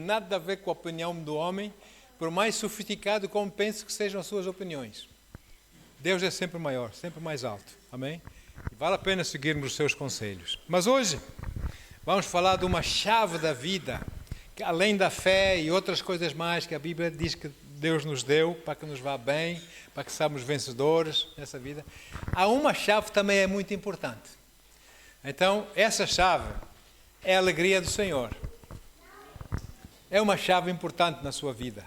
Nada a ver com a opinião do homem, por mais sofisticado como pense que sejam as suas opiniões. Deus é sempre maior, sempre mais alto. Amém? E vale a pena seguirmos os seus conselhos. Mas hoje vamos falar de uma chave da vida, que além da fé e outras coisas mais que a Bíblia diz que Deus nos deu para que nos vá bem, para que sejamos vencedores nessa vida. Há uma chave que também é muito importante. Então, essa chave é a alegria do Senhor. É uma chave importante na sua vida.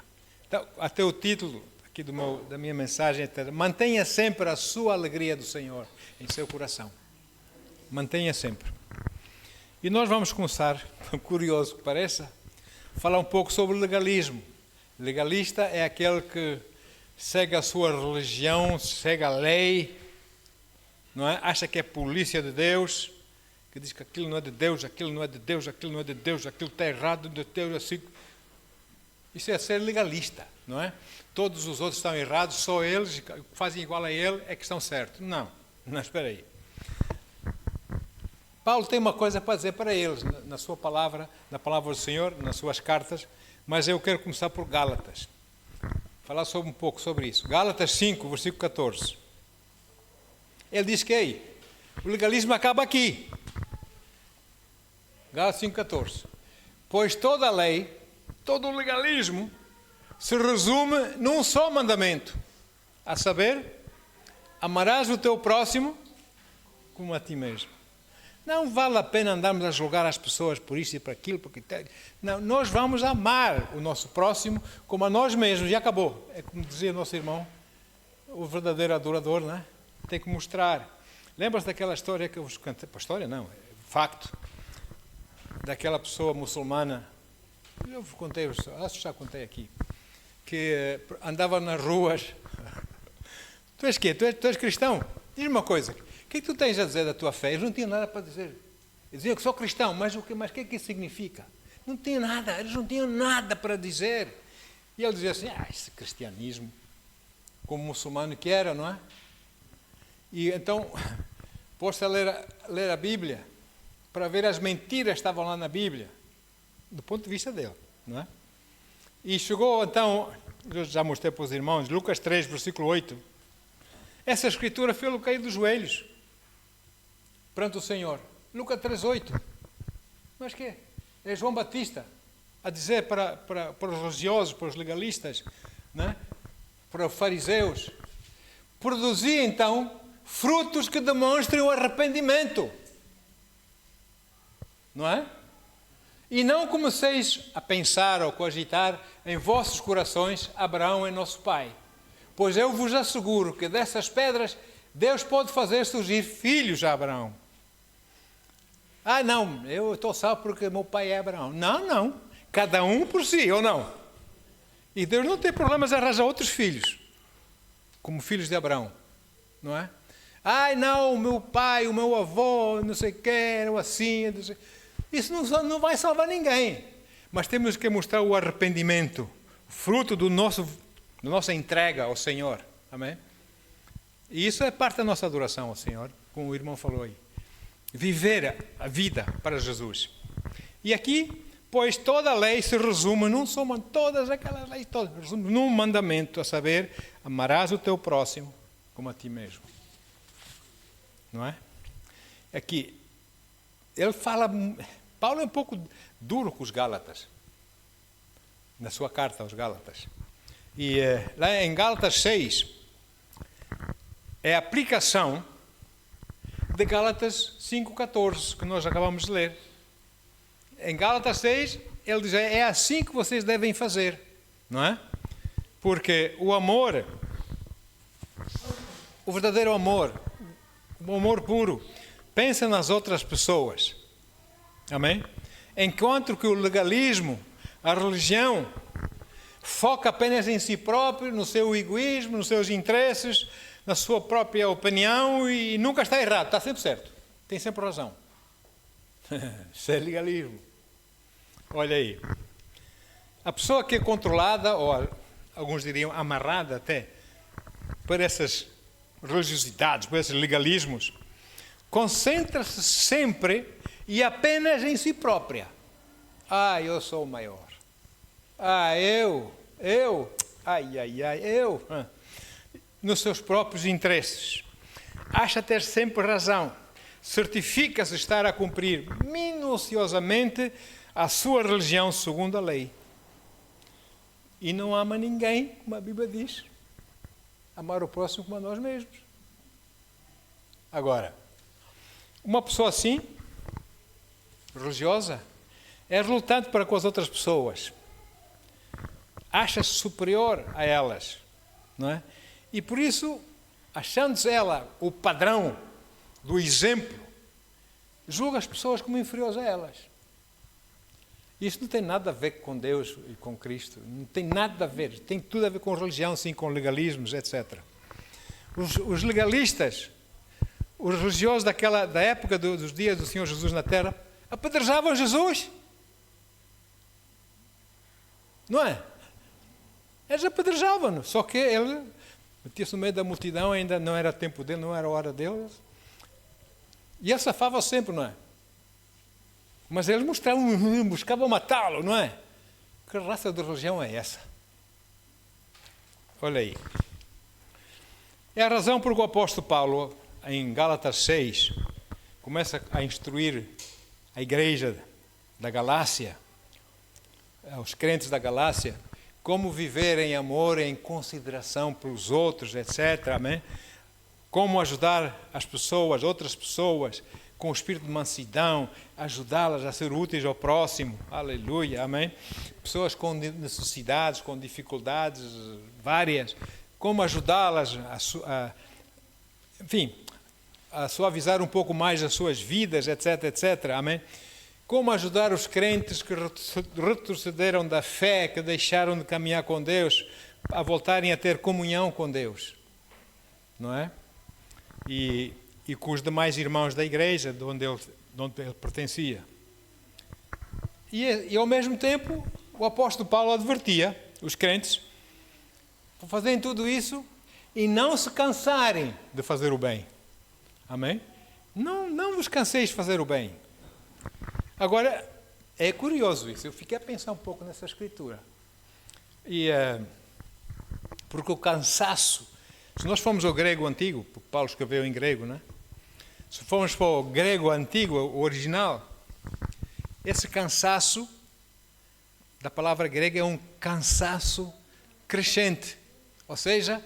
Então, até o título aqui da minha mensagem é: mantenha sempre a sua alegria do Senhor em seu coração. Mantenha sempre. E nós vamos começar, curioso que pareça, falar um pouco sobre o legalismo. Legalista é aquele que segue a sua religião, segue a lei, não é? Acha que é polícia de Deus, que diz que aquilo não é de Deus, aquilo não é de Deus, aquilo não é de Deus, aquilo está errado de Deus, assim. Isso é ser legalista, não é? Todos os outros estão errados, só eles que fazem igual a ele é que estão certos. Não, espera aí. Paulo tem uma coisa para dizer para eles, na sua palavra, na palavra do Senhor, nas suas cartas, mas eu quero começar por Gálatas. Falar um pouco sobre isso. Gálatas 5, versículo 14. Ele diz que aí, o legalismo acaba aqui. Gálatas 5, 14. Pois toda a lei, todo o legalismo, se resume num só mandamento, a saber, amarás o teu próximo como a ti mesmo. Não vale a pena andarmos a julgar as pessoas por isso e por aquilo, porque não, nós vamos amar o nosso próximo como a nós mesmos, e acabou. É como dizia o nosso irmão, o verdadeiro adorador, não é? Tem que mostrar. Lembra-se daquela história que eu vos contei? História não, é facto. Daquela pessoa muçulmana, eu vos contei, acho que já contei aqui, que andava nas ruas. Tu és quê? Tu és cristão? Diz-me uma coisa. O que é que tu tens a dizer da tua fé? Eles não tinham nada para dizer. Eles diziam que sou cristão, mas o que é que isso significa? Não tinham nada, eles não tinham nada para dizer. E ele dizia assim, esse cristianismo, como muçulmano que era, não é? E então, pôs-se a ler a Bíblia, para ver as mentiras que estavam lá na Bíblia, do ponto de vista dele, não é? E chegou então, eu já mostrei para os irmãos, Lucas 3, versículo 8, essa escritura fez-o cair dos joelhos perante o Senhor. Lucas 3:8. Mas que é João Batista a dizer para os religiosos, para os legalistas, né? Para os fariseus, produzir então frutos que demonstrem o arrependimento, não é? E não comeceis a pensar ou cogitar em vossos corações: Abraão é nosso pai, pois eu vos asseguro que dessas pedras Deus pode fazer surgir filhos a Abraão. Não, eu estou salvo porque meu pai é Abraão. Não, cada um por si, ou não? E Deus não tem problemas em arranjar outros filhos, como filhos de Abraão, não é? Não, o meu pai, o meu avô, não sei o que, era assim, não sei. Isso não vai salvar ninguém. Mas temos que mostrar o arrependimento, fruto da nossa entrega ao Senhor. Amém? E isso é parte da nossa adoração ao Senhor, como o irmão falou aí. Viver a vida para Jesus. E aqui, pois toda a lei se resume todas aquelas leis, resume num mandamento, a saber, amarás o teu próximo como a ti mesmo. Não é? Aqui, Paulo é um pouco duro com os Gálatas, na sua carta aos Gálatas. E lá em Gálatas 6, é a aplicação de Gálatas 5:14, que nós acabamos de ler. Em Gálatas 6, ele diz, é assim que vocês devem fazer, não é? Porque o amor, o verdadeiro amor, o amor puro, pensa nas outras pessoas. Amém? Enquanto que o legalismo, a religião, foca apenas em si próprio, no seu egoísmo, nos seus interesses, na sua própria opinião, e nunca está errado, está sempre certo, tem sempre razão. Isso é legalismo. Olha aí, a pessoa que é controlada, ou alguns diriam amarrada até, por essas religiosidades, por esses legalismos, concentra-se sempre e apenas em si própria. Eu sou o maior. eu, nos seus próprios interesses. Acha ter sempre razão. Certifica-se estar a cumprir minuciosamente a sua religião segundo a lei. E não ama ninguém, como a Bíblia diz. Amar o próximo como a nós mesmos. Agora, uma pessoa assim, religiosa, é relutante para com as outras pessoas. Acha-se superior a elas, não é? E por isso, achando-se ela o padrão do exemplo, julga as pessoas como inferiores a elas. Isso não tem nada a ver com Deus e com Cristo. Não tem nada a ver. Tem tudo a ver com religião, sim, com legalismos, etc. Os legalistas, os religiosos da época dos dias do Senhor Jesus na Terra, apedrejavam Jesus. Não é? Eles apedrejavam-no. Só que ele metia-se no meio da multidão, ainda não era tempo dele, não era a hora dele. E ele safava sempre, não é? Mas eles buscavam matá-lo, não é? Que raça de religião é essa? Olha aí. É a razão por que o apóstolo Paulo, em Gálatas 6, começa a instruir a igreja da Galácia, os crentes da Galácia, como viver em amor, em consideração pelos outros, etc. Amém? Como ajudar as pessoas, outras pessoas, com o espírito de mansidão, ajudá-las a ser úteis ao próximo. Aleluia, amém? Pessoas com necessidades, com dificuldades várias, como ajudá-las a suavizar um pouco mais as suas vidas, etc, etc, amém? Como ajudar os crentes que retrocederam da fé, que deixaram de caminhar com Deus, a voltarem a ter comunhão com Deus, não é? E com os demais irmãos da igreja, de onde ele pertencia. E ao mesmo tempo, o apóstolo Paulo advertia os crentes para fazerem tudo isso e não se cansarem de fazer o bem. Amém? Não vos canseis de fazer o bem. Agora, é curioso isso. Eu fiquei a pensar um pouco nessa escritura. Porque o cansaço, se nós formos ao grego antigo, porque Paulo escreveu em grego, não é? Se formos para o grego antigo, o original, esse cansaço da palavra grega é um cansaço crescente. Ou seja,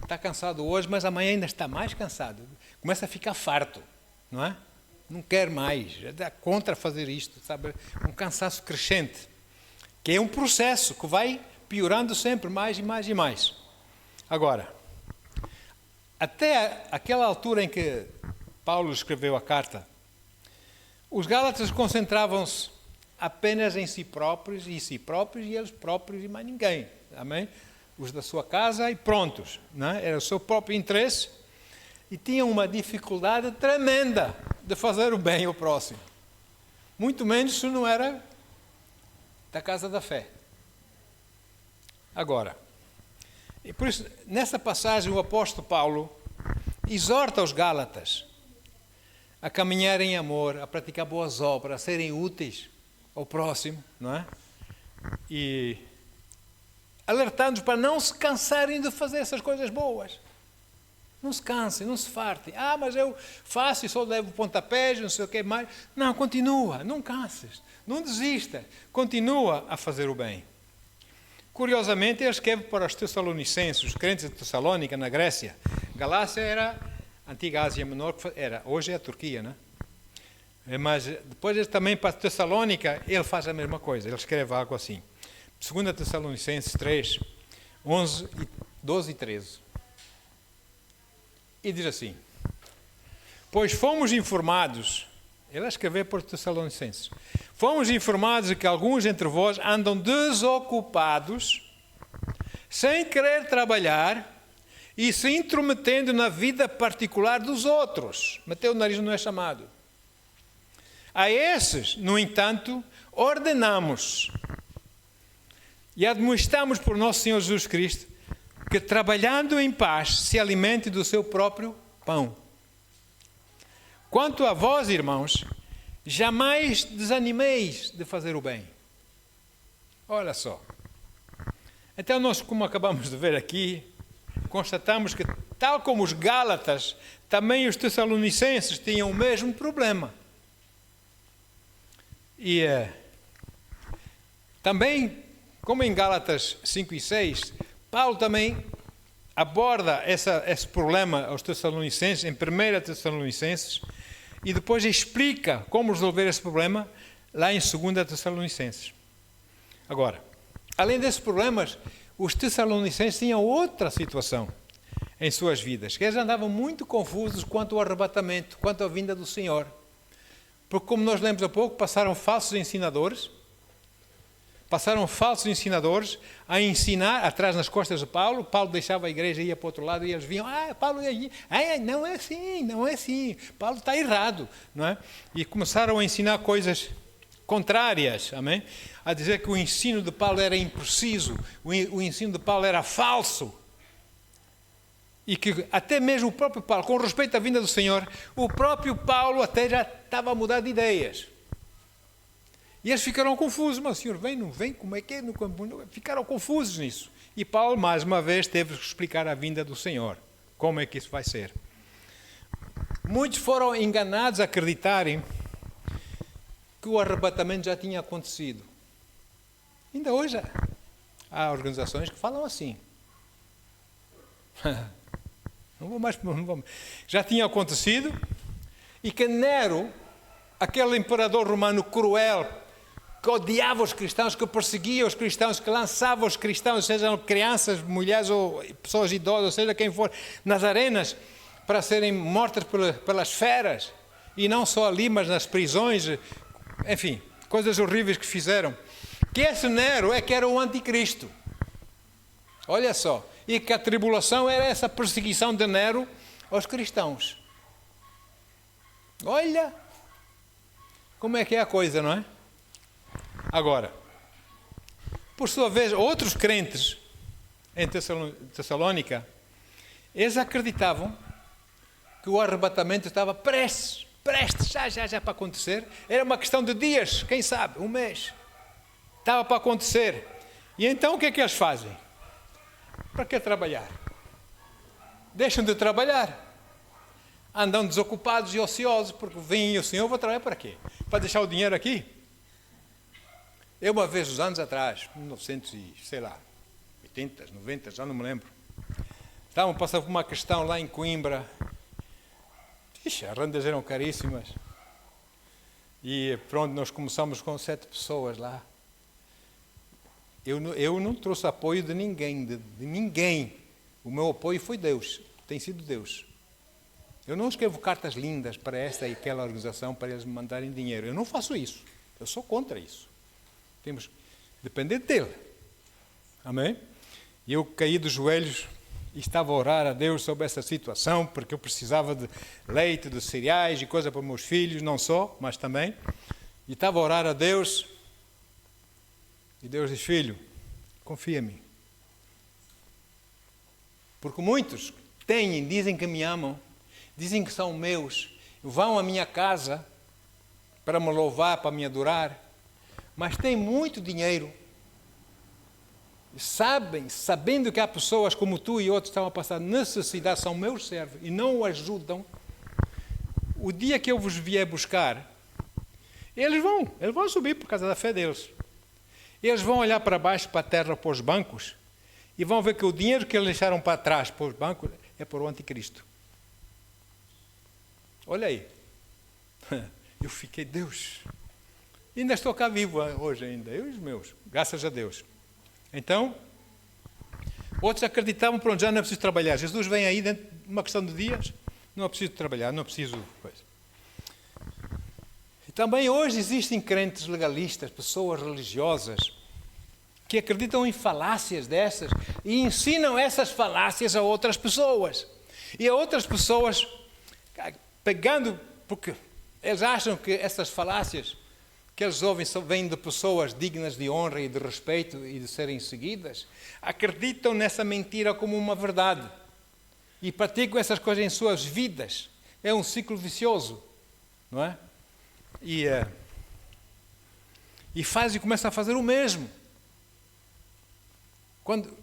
está cansado hoje, mas amanhã ainda está mais cansado. Começa a ficar farto, não é? Não quer mais, dá contra fazer isto, sabe? Um cansaço crescente, que é um processo que vai piorando sempre mais e mais e mais. Agora, até aquela altura em que Paulo escreveu a carta, os Gálatas concentravam-se apenas em si próprios e eles próprios e mais ninguém. Amém? Os da sua casa e prontos. Não é? Era o seu próprio interesse e tinham uma dificuldade tremenda de fazer o bem ao próximo. Muito menos se não era da casa da fé. Agora, e por isso, nessa passagem o apóstolo Paulo exorta os Gálatas a caminhar em amor, a praticar boas obras, a serem úteis ao próximo, não é? E alertando-os para não se cansarem de fazer essas coisas boas. Não se cansem, não se fartem. Mas eu faço e só levo pontapés, não sei o que mais. Não, continua, não canses, não desista. Continua a fazer o bem. Curiosamente, ele escreve para os Tessalonicenses, os crentes de Tessalônica, na Grécia. Galácia era a antiga Ásia Menor, hoje é a Turquia, né? Mas depois ele também para Tessalônica, ele faz a mesma coisa, ele escreve algo assim. 2 Tessalonicenses 3, 12 e 13. E diz assim: pois fomos informados, ele escreveu para os Tessalonicenses, fomos informados de que alguns entre vós andam desocupados, sem querer trabalhar e se intrometendo na vida particular dos outros. Meteu o nariz não é chamado. A esses, no entanto, ordenamos e admoestamos por nosso Senhor Jesus Cristo que, trabalhando em paz, se alimente do seu próprio pão. Quanto a vós, irmãos, jamais desanimeis de fazer o bem. Olha só, Então nós, como acabamos de ver aqui, constatamos que, tal como os Gálatas, também os Tessalonicenses tinham o mesmo problema. E também, como em Gálatas 5 e 6, Paulo também aborda esse problema aos Tessalonicenses, em 1 Tessalonicenses, e depois explica como resolver esse problema lá em 2 Tessalonicenses. Agora, além desses problemas, os Tessalonicenses tinham outra situação em suas vidas, que eles andavam muito confusos quanto ao arrebatamento, quanto à vinda do Senhor. Porque, como nós lemos há pouco, passaram falsos ensinadores a ensinar atrás nas costas de Paulo. Paulo deixava a igreja e ia para o outro lado e eles viam, Paulo ia aí, não é assim, Paulo está errado, não é? E começaram a ensinar coisas contrárias, amém? A dizer que o ensino de Paulo era impreciso, o ensino de Paulo era falso. E que até mesmo o próprio Paulo, com respeito à vinda do Senhor, o próprio Paulo até já estava a mudar de ideias. E eles ficaram confusos, mas o Senhor vem, não vem, como é que é? Ficaram confusos nisso. E Paulo, mais uma vez, teve que explicar a vinda do Senhor. Como é que isso vai ser? Muitos foram enganados a acreditarem que o arrebatamento já tinha acontecido. Ainda hoje há organizações que falam assim. Já tinha acontecido, e que Nero, aquele imperador romano cruel, que odiava os cristãos, que perseguia os cristãos, que lançava os cristãos, sejam crianças, mulheres ou pessoas idosas, seja quem for, nas arenas, para serem mortas pelas feras, e não só ali, mas nas prisões, enfim, coisas horríveis que fizeram. Que esse Nero é que era o anticristo. Olha só. E que a tribulação era essa perseguição de Nero aos cristãos. Olha como é que é a coisa, não é? Agora, por sua vez, outros crentes em Tessalônica, eles acreditavam que o arrebatamento estava prestes já para acontecer. Era uma questão de dias, quem sabe, um mês. Estava para acontecer. E então o que é que eles fazem? Para que trabalhar? Deixam de trabalhar. Andam desocupados e ociosos, porque vem o Senhor, vou trabalhar para quê? Para deixar o dinheiro aqui? Eu, uma vez, uns anos atrás, 1980, 90, já não me lembro, estavam passando por uma questão lá em Coimbra. Ixi, as rendas eram caríssimas. E pronto, nós começamos com 7 pessoas lá. Eu não trouxe apoio de ninguém, de ninguém. O meu apoio foi Deus, tem sido Deus. Eu não escrevo cartas lindas para esta e aquela organização para eles me mandarem dinheiro. Eu não faço isso. Eu sou contra isso. Temos que depender dele. Amém? E eu caí dos joelhos e estava a orar a Deus sobre essa situação, porque eu precisava de leite, de cereais e coisa para meus filhos, não só, mas também. E estava a orar a Deus. E Deus diz, filho, confia em mim. Porque muitos dizem que me amam, dizem que são meus, vão à minha casa para me louvar, para me adorar, mas têm muito dinheiro, sabendo que há pessoas como tu e outros que estão a passar necessidade, são meus servos e não o ajudam. O dia que eu vos vier buscar, eles vão subir por causa da fé deles. Eles vão olhar para baixo, para a terra, para os bancos, e vão ver que o dinheiro que eles deixaram para trás, para os bancos, é para o anticristo. Olha aí. Eu fiquei, Deus. Ainda estou cá vivo hoje ainda, eu e os meus, graças a Deus. Então, outros acreditavam, pronto, já não é preciso trabalhar. Jesus vem aí dentro de uma questão de dias, não é preciso trabalhar, não é preciso coisa. E também hoje existem crentes legalistas, pessoas religiosas, que acreditam em falácias dessas e ensinam essas falácias a outras pessoas. E a outras pessoas, pegando, porque eles acham que essas falácias que eles ouvem vêm de pessoas dignas de honra e de respeito e de serem seguidas, acreditam nessa mentira como uma verdade e praticam essas coisas em suas vidas. É um ciclo vicioso, não é? E começam a fazer o mesmo. Quando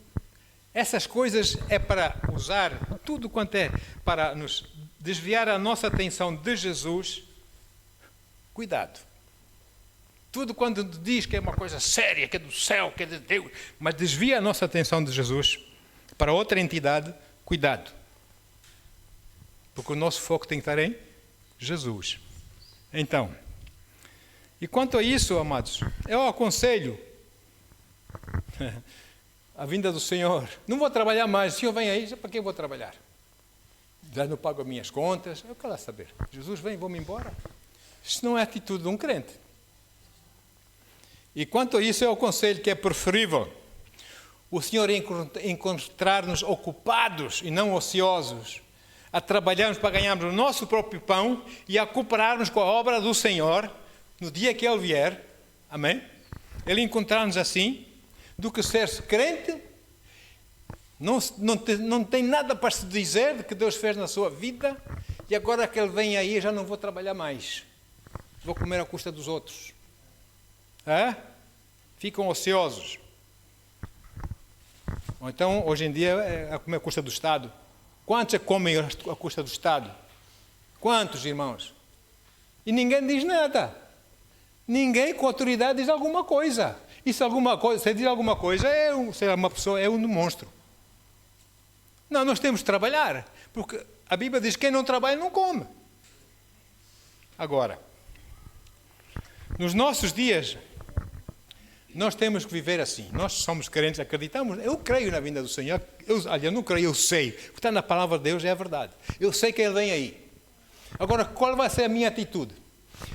essas coisas é para usar, tudo quanto é para nos desviar a nossa atenção de Jesus, cuidado. Tudo quando diz que é uma coisa séria, que é do céu, que é de Deus, mas desvia a nossa atenção de Jesus para outra entidade, cuidado. Porque o nosso foco tem que estar em Jesus. Então, e quanto a isso, amados, eu aconselho a vinda do Senhor. Não vou trabalhar mais. O Senhor vem aí, para que eu vou trabalhar? Já não pago as minhas contas. Eu quero saber. Jesus vem, vou-me embora. Isso não é a atitude de um crente. E quanto a isso, eu aconselho que é preferível o Senhor encontrar-nos ocupados e não ociosos, a trabalharmos para ganharmos o nosso próprio pão e a cooperarmos com a obra do Senhor no dia que Ele vier. Amém? Ele encontrar-nos assim, do que ser crente, não tem nada para se dizer de que Deus fez na sua vida, e agora que Ele vem aí, já não vou trabalhar mais. Vou comer à custa dos outros. Ficam ociosos. Ou então, hoje em dia, é a comer à custa do Estado. Quantos comem à custa do Estado? Quantos, irmãos? E ninguém diz nada. Ninguém com autoridade diz alguma coisa. E se alguma coisa, se diz alguma coisa, se é uma pessoa, é um monstro. Não, nós temos de trabalhar. Porque a Bíblia diz que quem não trabalha não come. Agora, nos nossos dias, nós temos que viver assim. Nós somos crentes, acreditamos. Eu creio na vinda do Senhor. Eu não creio, eu sei. O que está na palavra de Deus é a verdade. Eu sei que Ele vem aí. Agora, qual vai ser a minha atitude?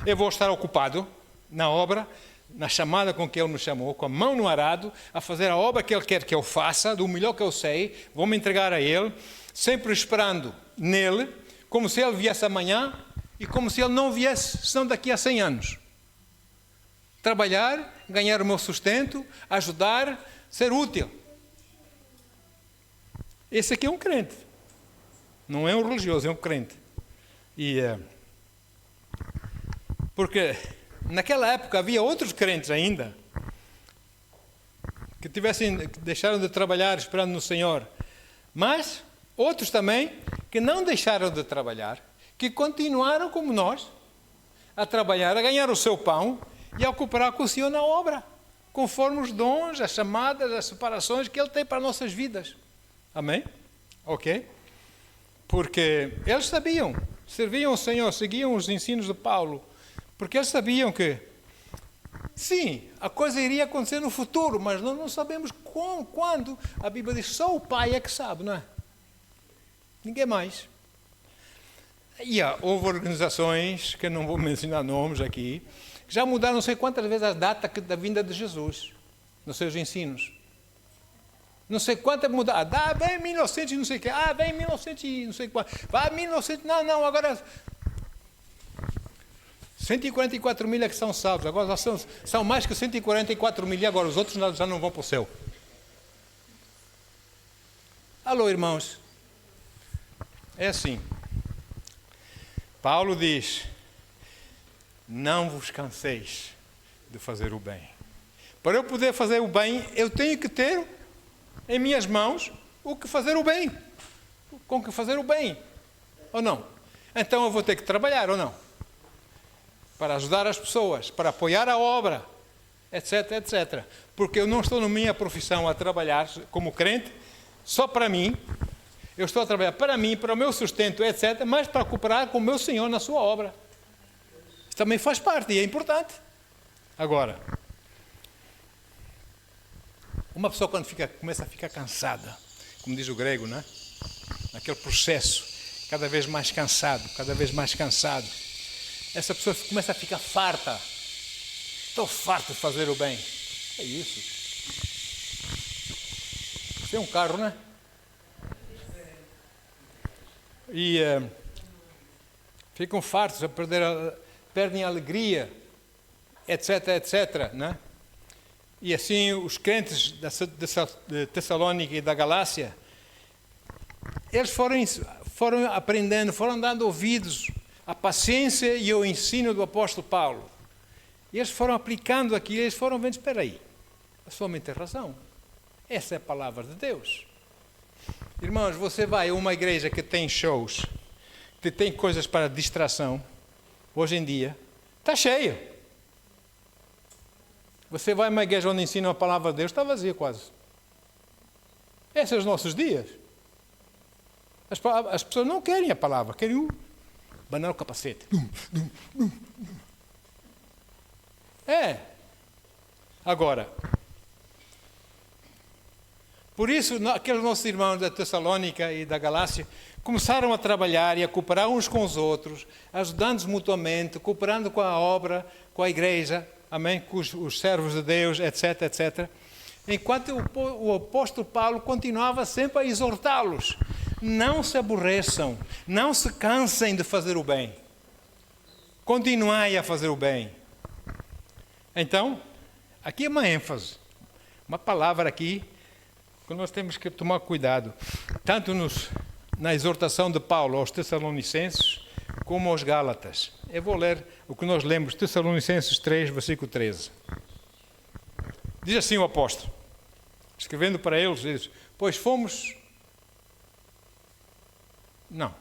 Eu vou estar ocupado na obra, na chamada com que Ele me chamou, com a mão no arado, a fazer a obra que Ele quer que eu faça, do melhor que eu sei, vou me entregar a Ele, sempre esperando nele, como se Ele viesse amanhã e como se Ele não viesse, senão daqui a 100 anos. Trabalhar, ganhar o meu sustento, ajudar, ser útil. Esse aqui é um crente. Não é um religioso, é um crente. Porque naquela época havia outros crentes ainda que deixaram de trabalhar esperando no Senhor. Mas outros também que não deixaram de trabalhar, que continuaram como nós, a trabalhar, a ganhar o seu pão e a cooperar com o Senhor na obra, conforme os dons, as chamadas, as separações que Ele tem para as nossas vidas. Amém? Ok? Porque eles sabiam, serviam o Senhor, seguiam os ensinos de Paulo, porque eles sabiam que, sim, a coisa iria acontecer no futuro, mas nós não sabemos quando. A Bíblia diz, só o Pai é que sabe, não é? Ninguém mais. E houve organizações, que não vou mencionar nomes aqui, que já mudaram não sei quantas vezes a data da vinda de Jesus, nos seus ensinos. Não sei quanto é mudado. Vem 1900 e não sei o que. Vem 1900 e não sei quanto. Vai 1900. Não, agora 144 mil é que são salvos. Agora são mais que 144 mil e agora os outros já não vão para o céu. Alô, irmãos. É assim. Paulo diz, não vos canseis de fazer o bem. Para eu poder fazer o bem, eu tenho que ter em minhas mãos o que fazer o bem. Com que fazer o bem. Ou não? Então eu vou ter que trabalhar, ou não? Para ajudar as pessoas, para apoiar a obra, etc, etc. Porque eu não estou na minha profissão a trabalhar como crente só para mim. Eu estou a trabalhar para mim, para o meu sustento, etc., mas para cooperar com o meu Senhor na sua obra. Isso também faz parte e é importante. Agora, uma pessoa quando começa a ficar cansada, como diz o grego, né? Naquele processo, cada vez mais cansado, essa pessoa começa a ficar farta. Estou farto de fazer o bem. É isso. Isso é um carro, né? E ficam fartos, perdem a alegria, etc, etc, né? E assim os crentes de Tessalônica e da Galácia, eles foram aprendendo, foram dando ouvidos à paciência e ao ensino do apóstolo Paulo. E eles foram aplicando aquilo, eles foram vendo, espera aí, a sua mãe tem razão. Essa é a palavra de Deus. Irmãos, você vai a uma igreja que tem shows, que tem coisas para distração, hoje em dia, está cheio. Você vai a uma igreja onde ensina a palavra de Deus, está vazia quase. Esses são os nossos dias. As pessoas não querem a palavra, querem banar o capacete. Agora, por isso, aqueles nossos irmãos da Tessalônica e da Galácia começaram a trabalhar e a cooperar uns com os outros, ajudando-se mutuamente, cooperando com a obra, com a igreja, amém? Com os servos de Deus, etc, etc. Enquanto o apóstolo Paulo continuava sempre a exortá-los. Não se aborreçam, não se cansem de fazer o bem. Continuai a fazer o bem. Então, aqui é uma ênfase, uma palavra aqui, que nós temos que tomar cuidado, tanto na exortação de Paulo aos Tessalonicenses, como aos Gálatas. Eu vou ler o que nós lemos, Tessalonicenses 3, versículo 13. Diz assim o apóstolo, escrevendo para eles, diz, pois fomos... Não.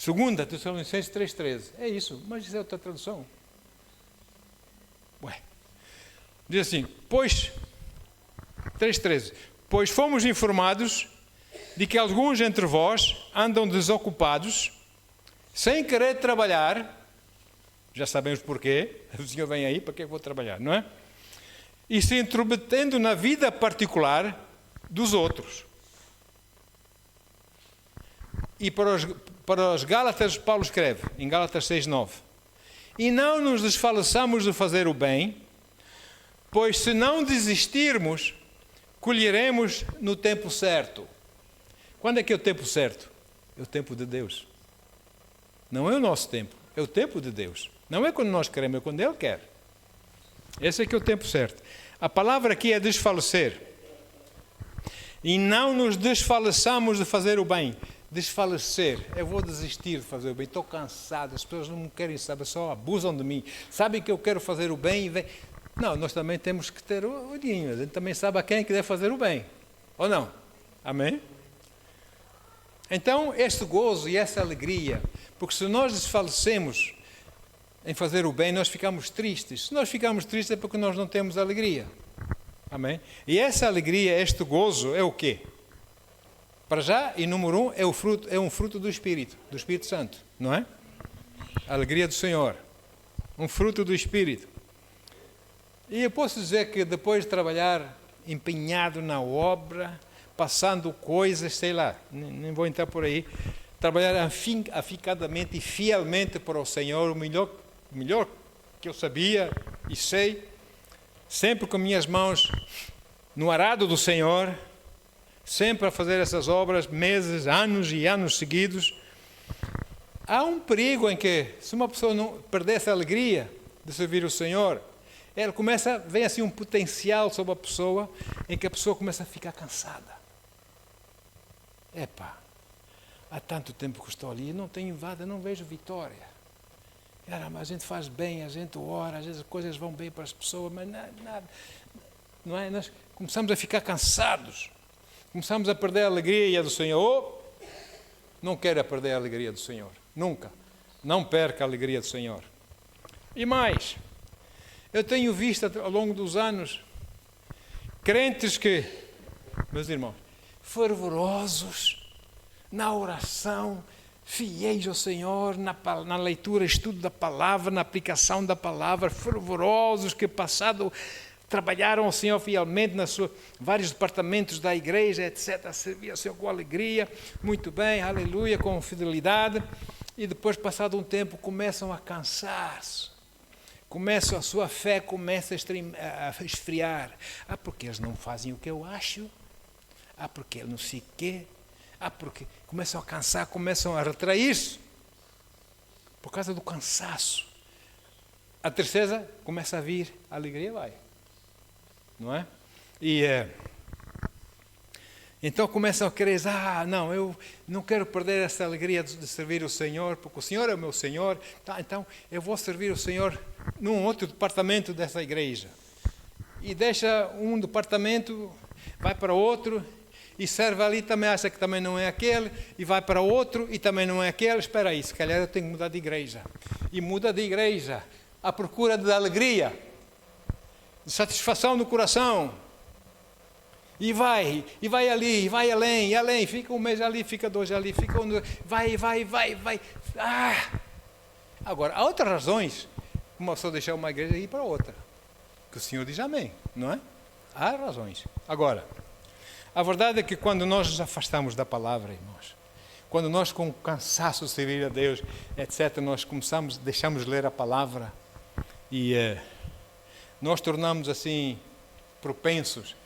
2 Tessalonicenses 3,13. É isso, mas isso é outra tradução. Diz assim, pois... 3,13. Pois fomos informados de que alguns entre vós andam desocupados, sem querer trabalhar. Já sabemos porquê. O Senhor vem aí, para que eu vou trabalhar, não é? E se intrometendo na vida particular dos outros. E para os Gálatas, Paulo escreve, em Gálatas 6,9. E não nos desfaleçamos de fazer o bem, pois se não desistirmos, colheremos no tempo certo. Quando é que é o tempo certo? É o tempo de Deus. Não é o nosso tempo, é o tempo de Deus. Não é quando nós queremos, é quando Ele quer. Esse é que é o tempo certo. A palavra aqui é desfalecer. E não nos desfaleçamos de fazer o bem. Desfalecer, eu vou desistir de fazer o bem, estou cansado, as pessoas não me querem saber, só abusam de mim, sabem que eu quero fazer o bem e vem... Não, nós também temos que ter o olhinho, a gente também sabe a quem é que deve fazer o bem, ou não? Amém? Então, este gozo e essa alegria, porque se nós desfalecemos em fazer o bem, nós ficamos tristes. Se nós ficamos tristes é porque nós não temos alegria. Amém? E essa alegria, este gozo é o quê? Para já, e número 1, é um fruto do Espírito Santo, não é? A alegria do Senhor, um fruto do Espírito. E eu posso dizer que depois de trabalhar empenhado na obra, passando coisas, sei lá, nem vou entrar por aí, trabalhar afincadamente e fielmente para o Senhor, o melhor que eu sabia e sei, sempre com minhas mãos no arado do Senhor, sempre a fazer essas obras, meses, anos e anos seguidos. Há um perigo em que, se uma pessoa não perder essa alegria de servir o Senhor, vem assim um potencial sobre a pessoa, em que a pessoa começa a ficar cansada. Há tanto tempo que estou ali, não tenho nada, não vejo vitória. A gente faz bem, a gente ora, às vezes as coisas vão bem para as pessoas, mas nada, não é? Nós começamos a ficar cansados. Começamos a perder a alegria do Senhor. Não quero perder a alegria do Senhor. Nunca. Não perca a alegria do Senhor. E mais, eu tenho visto ao longo dos anos crentes que, meus irmãos, fervorosos na oração, fiéis ao Senhor, na leitura, estudo da palavra, na aplicação da palavra, fervorosos que trabalharam ao Senhor fielmente nas vários departamentos da igreja, etc. Serviam ao Senhor com alegria, muito bem, aleluia, com fidelidade. E depois, passado um tempo, começam a cansar-se. A sua fé começa a esfriar. Porque eles não fazem o que eu acho. Porque eles não sei o quê. Porque começam a cansar, começam a retrair-se. Por causa do cansaço. A tristeza começa a vir, a alegria vai. Não é? Então começam a querer, não, eu não quero perder essa alegria de servir o Senhor, porque o Senhor é o meu Senhor, então eu vou servir o Senhor num outro departamento dessa igreja. E deixa um departamento vai para outro, e serve ali, também acha que também não é aquele, e vai para outro, e também não é aquele. Espera aí, se calhar eu tenho que mudar de igreja. E muda de igreja, à procura de alegria, de satisfação no coração. E vai ali, e vai além, e além. Fica um mês ali, fica 2 ali, fica vai. Agora, há outras razões, como só deixar uma igreja e ir para outra. Que o Senhor diz amém, não é? Há razões. Agora, a verdade é que quando nós nos afastamos da palavra, irmãos, quando nós com cansaço de servir a Deus, etc., nós deixamos de ler a palavra e nós tornamos assim propensos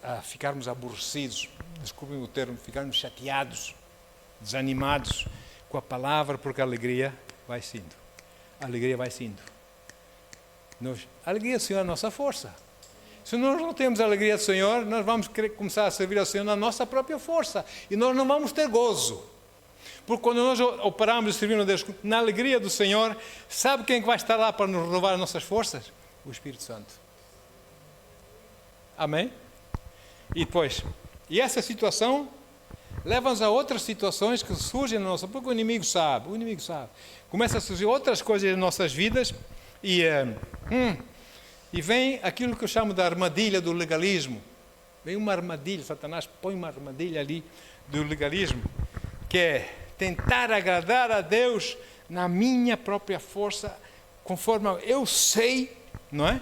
a ficarmos aborrecidos, desculpem o termo, ficarmos chateados, desanimados com a palavra, porque a alegria vai sendo. A alegria vai sendo. A alegria do Senhor é a nossa força. Se nós não temos a alegria do Senhor, nós vamos querer começar a servir ao Senhor na nossa própria força. E nós não vamos ter gozo. Porque quando nós operamos e servimos a Deus na alegria do Senhor, sabe quem vai estar lá para nos renovar as nossas forças? O Espírito Santo. Amém? E depois, essa situação leva-nos a outras situações que surgem na nossa... Porque o inimigo sabe. Começa a surgir outras coisas nas nossas vidas e vem aquilo que eu chamo da armadilha do legalismo. Vem uma armadilha, Satanás põe uma armadilha ali do legalismo, que é tentar agradar a Deus na minha própria força, conforme eu sei, não é?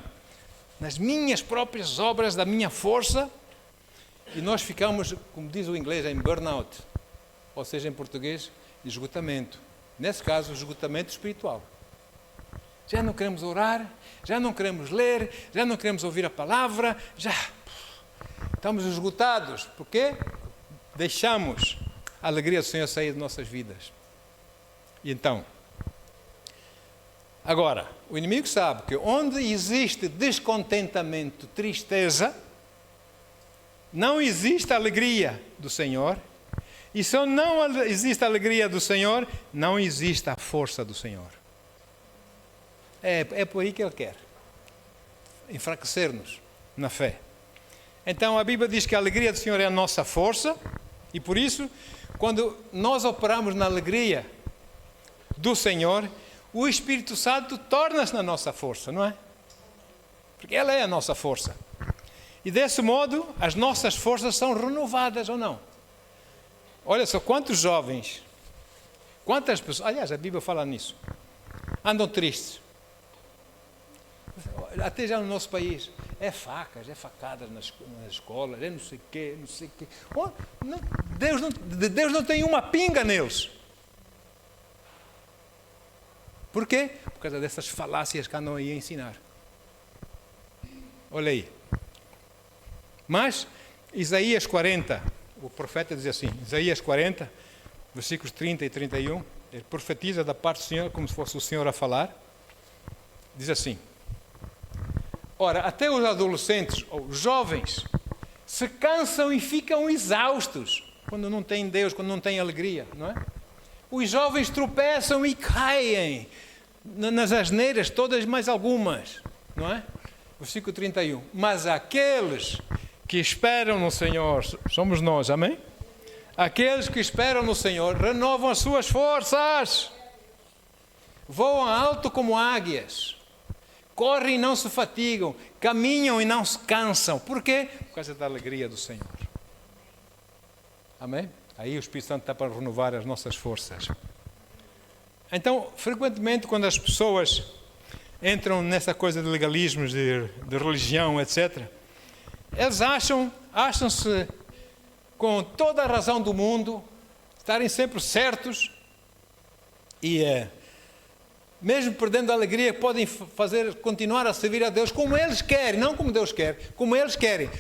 Nas minhas próprias obras, da minha força, e nós ficamos, como diz o inglês, em burnout, ou seja, em português, esgotamento. Nesse caso, esgotamento espiritual. Já não queremos orar, já não queremos ler, já não queremos ouvir a palavra, já estamos esgotados. Por quê? Deixamos a alegria do Senhor sair de nossas vidas. E então, agora, o inimigo sabe que onde existe descontentamento, tristeza, não existe alegria do Senhor. E se não existe a alegria do Senhor, não existe a força do Senhor. É por aí que Ele quer enfraquecer-nos na fé. Então a Bíblia diz que a alegria do Senhor é a nossa força, e por isso, quando nós operamos na alegria do Senhor, o Espírito Santo torna-se na nossa força, não é? Porque Ele é a nossa força. E desse modo, as nossas forças são renovadas ou não? Olha só, quantos jovens, quantas pessoas, aliás, a Bíblia fala nisso, andam tristes. Até já no nosso país, é facas, é facadas nas escolas, é não sei o quê. Oh, não, Deus não tem uma pinga neles. Por quê? Por causa dessas falácias que andam aí a ensinar. Olha aí. Mas, Isaías 40, o profeta diz assim, Isaías 40, versículos 30 e 31, ele profetiza da parte do Senhor, como se fosse o Senhor a falar, diz assim: ora, até os adolescentes ou os jovens se cansam e ficam exaustos quando não têm Deus, quando não têm alegria, não é? Os jovens tropeçam e caem nas asneiras, todas mais algumas, não é? Versículo 31. Mas aqueles que esperam no Senhor, somos nós, amém? Aqueles que esperam no Senhor renovam as suas forças, voam alto como águias, correm e não se fatigam, caminham e não se cansam. Por quê? Por causa da alegria do Senhor. Amém? Aí o Espírito Santo está para renovar as nossas forças. Então, frequentemente, quando as pessoas entram nessa coisa de legalismos, de religião, etc., eles acham-se com toda a razão do mundo, estarem sempre certos e, mesmo perdendo a alegria, podem continuar a servir a Deus como eles querem, não como Deus quer, como eles querem.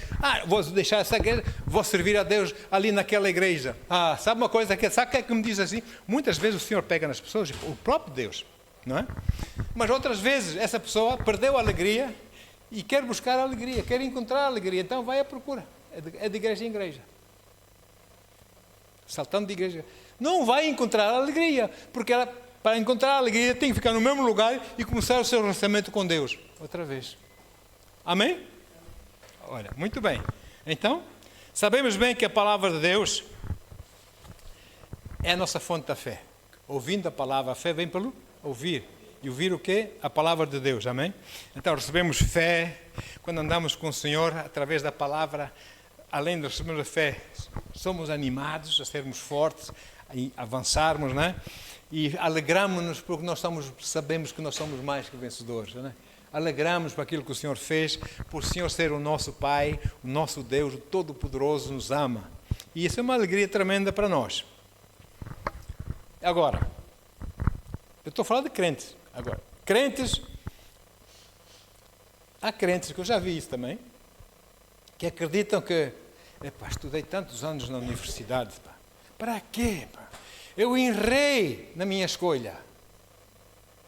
Vou deixar essa igreja, vou servir a Deus ali naquela igreja. Sabe uma coisa, sabe o que é que me diz assim? Muitas vezes o Senhor pega nas pessoas, o próprio Deus, não é? Mas outras vezes essa pessoa perdeu a alegria e quer buscar a alegria, quer encontrar a alegria, então vai à procura, é de igreja em igreja. Saltando de igreja. Não vai encontrar a alegria, porque ela, para encontrar a alegria, tem que ficar no mesmo lugar e começar o seu relacionamento com Deus. Outra vez. Amém? Olha, muito bem. Então, sabemos bem que a palavra de Deus é a nossa fonte da fé. Ouvindo a palavra, a fé vem pelo ouvir. E ouvir o quê? A palavra de Deus, amém? Então recebemos fé quando andamos com o Senhor através da palavra. Além de recebermos a fé, somos animados a sermos fortes, a avançarmos, né? E alegramos-nos porque sabemos que nós somos mais que vencedores, né? Alegramos por aquilo que o Senhor fez, por o Senhor ser o nosso Pai, o nosso Deus, o Todo-Poderoso nos ama. E isso é uma alegria tremenda para nós. Agora, eu estou falando de crentes. Agora, há crentes, que eu já vi isso também, que acreditam que, estudei tantos anos na universidade, para quê? Eu errei na minha escolha.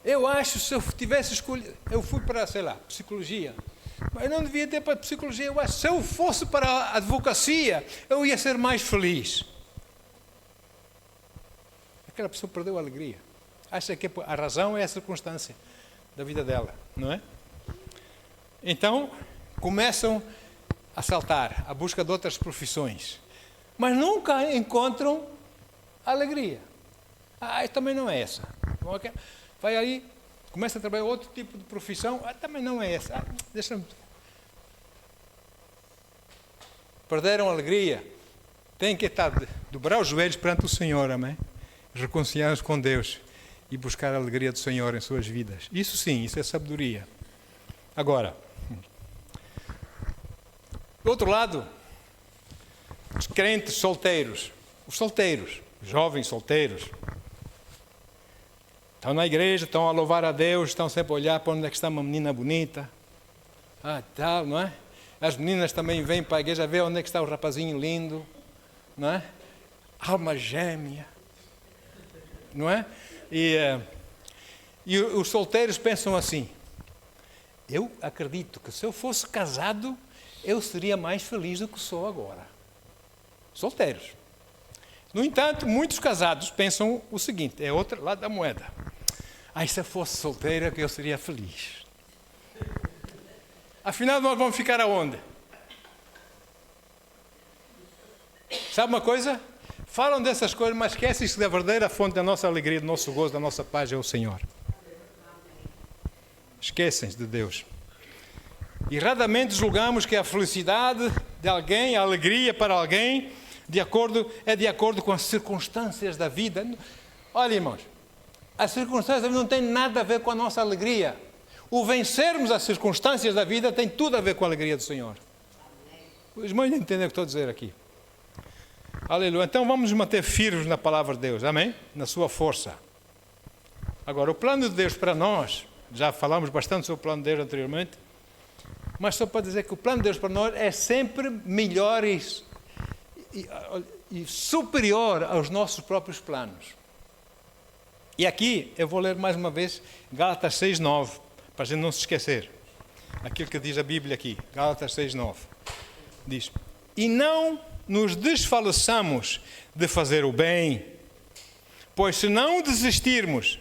Eu acho que se eu tivesse escolhido, eu fui para, psicologia, mas eu não devia ter para psicologia. Eu acho que se eu fosse para a advocacia, eu ia ser mais feliz. Aquela pessoa perdeu a alegria. Acha que a razão é a circunstância da vida dela, não é? Então, começam a saltar, à busca de outras profissões, mas nunca encontram alegria. Também não é essa. Vai aí, começa a trabalhar outro tipo de profissão, também não é essa. Deixa-me. Perderam a alegria. Têm que dobrar os joelhos perante o Senhor, amém? Reconciliar-nos com Deus e buscar a alegria do Senhor em suas vidas. Isso sim, isso é sabedoria. Agora, do outro lado, os crentes solteiros, os jovens solteiros, estão na igreja, estão a louvar a Deus, estão sempre a olhar para onde é que está uma menina bonita, tal, não é? As meninas também vêm para a igreja ver onde é que está o rapazinho lindo, não é? Alma gêmea, não é? E os solteiros pensam assim: eu acredito que se eu fosse casado, eu seria mais feliz do que sou agora. Solteiros. No entanto, muitos casados pensam o seguinte, é outro lado da moeda. Se eu fosse solteira, que eu seria feliz. Afinal, nós vamos ficar aonde? Sabe uma coisa? Falam dessas coisas, mas esquecem-se que a verdadeira fonte da nossa alegria, do nosso gozo, da nossa paz é o Senhor. Esquecem-se de Deus. Erradamente julgamos que a felicidade de alguém, a alegria para alguém, é de acordo com as circunstâncias da vida. Olha, irmãos, as circunstâncias da vida não têm nada a ver com a nossa alegria. O vencermos as circunstâncias da vida tem tudo a ver com a alegria do Senhor. Os irmãos entendem o que estou a dizer aqui. Aleluia. Então vamos nos manter firmes na palavra de Deus, amém? Na sua força. Agora, o plano de Deus para nós, já falamos bastante sobre o plano de Deus anteriormente, mas só para dizer que o plano de Deus para nós é sempre melhor e superior aos nossos próprios planos. E aqui eu vou ler mais uma vez Gálatas 6:9, para a gente não se esquecer. Aquilo que diz a Bíblia aqui, Gálatas 6:9. Diz: e não nos desfaleçamos de fazer o bem, pois se não desistirmos,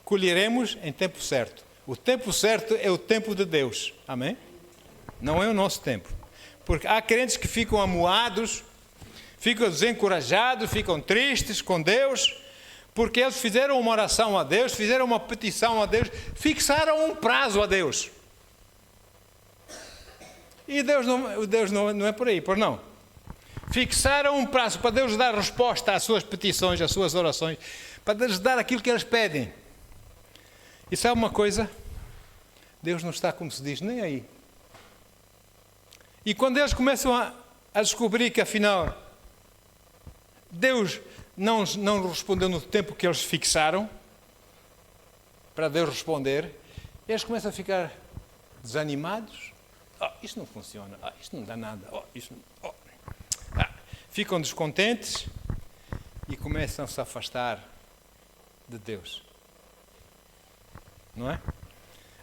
colheremos em tempo certo. O tempo certo é o tempo de Deus, amém? Não é o nosso tempo. Porque há crentes que ficam amuados, ficam desencorajados, ficam tristes com Deus, porque eles fizeram uma oração a Deus, fizeram uma petição a Deus, fixaram um prazo a Deus. E Deus não é por aí, por não. Fixaram um prazo para Deus dar resposta às suas petições, às suas orações, para Deus dar aquilo que eles pedem. E sabe uma coisa? Deus não está, como se diz, nem aí. E quando eles começam a descobrir que, afinal, Deus não respondeu no tempo que eles fixaram para Deus responder, eles começam a ficar desanimados. Isto não funciona, isto não dá nada, ficam descontentes e começam a se afastar de Deus. Não é?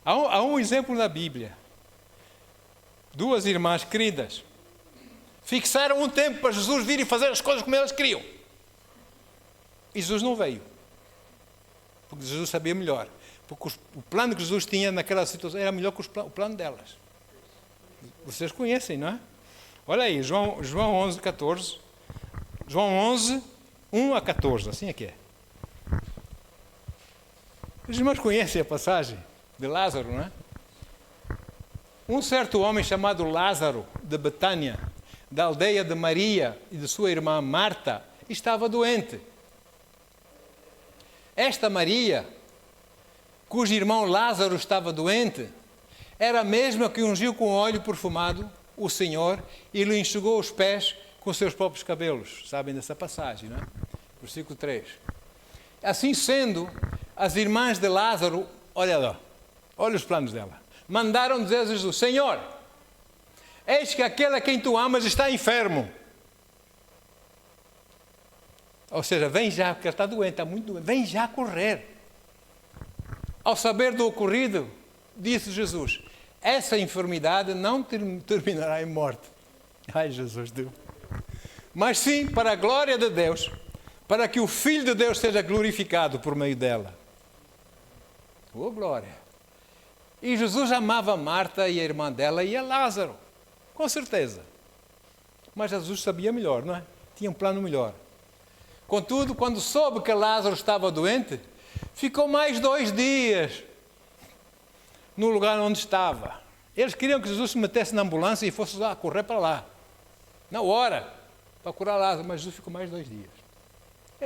Há um exemplo na Bíblia. Duas irmãs queridas fixaram um tempo para Jesus vir e fazer as coisas como elas queriam. E Jesus não veio. Porque Jesus sabia melhor. Porque o plano que Jesus tinha naquela situação era melhor que o plano delas. Vocês conhecem, não é? Olha aí, João 11, 14. João 11, 1 a 14, assim é que é. Os irmãos conhecem a passagem de Lázaro, não é? Um certo homem chamado Lázaro, de Betânia, da aldeia de Maria e de sua irmã Marta, estava doente. Esta Maria, cujo irmão Lázaro estava doente, era a mesma que ungiu com óleo perfumado o Senhor e lhe enxugou os pés com seus próprios cabelos. Sabem dessa passagem, não é? Versículo 3. Assim sendo, as irmãs de Lázaro, olha lá, olha os planos dela, mandaram dizer a Jesus: Senhor, eis que aquele a quem tu amas está enfermo. Ou seja, vem já, porque ele está doente, está muito doente, vem já correr. Ao saber do ocorrido, disse Jesus: essa enfermidade não terminará em morte. Ai, Jesus, Deus. Mas sim para a glória de Deus, para que o Filho de Deus seja glorificado por meio dela. Oh, glória! E Jesus amava Marta e a irmã dela e a Lázaro, com certeza. Mas Jesus sabia melhor, não é? Tinha um plano melhor. Contudo, quando soube que Lázaro estava doente, ficou mais 2 dias no lugar onde estava. Eles queriam que Jesus se metesse na ambulância e fosse lá correr para lá, na hora, para curar Lázaro, mas Jesus ficou mais 2 dias.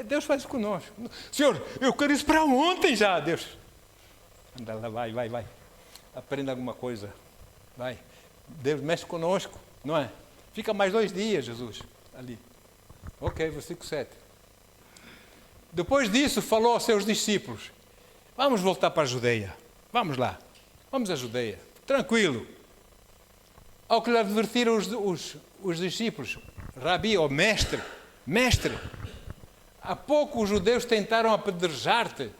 Deus faz isso conosco. Senhor, eu quero isso para ontem já, Deus. Anda lá, vai. Aprenda alguma coisa. Vai. Deus mexe conosco, não é? Fica mais 2 dias, Jesus, ali. Ok, versículo 7. Depois disso, falou aos seus discípulos: vamos voltar para a Judeia. Vamos lá. Vamos à Judeia. Tranquilo. Ao que lhe advertiram os discípulos: Rabi, ou mestre, há pouco os judeus tentaram apedrejar-te.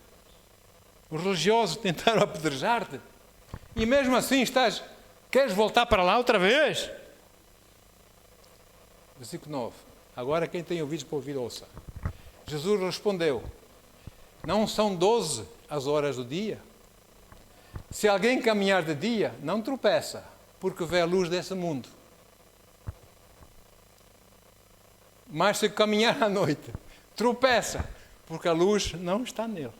Os religiosos tentaram apedrejar-te. E mesmo assim queres voltar para lá outra vez? Versículo 9. Agora quem tem ouvidos para ouvir, ouça. Jesus respondeu: não são 12 as horas do dia? Se alguém caminhar de dia, não tropeça, porque vê a luz desse mundo. Mas se caminhar à noite, tropeça, porque a luz não está nele.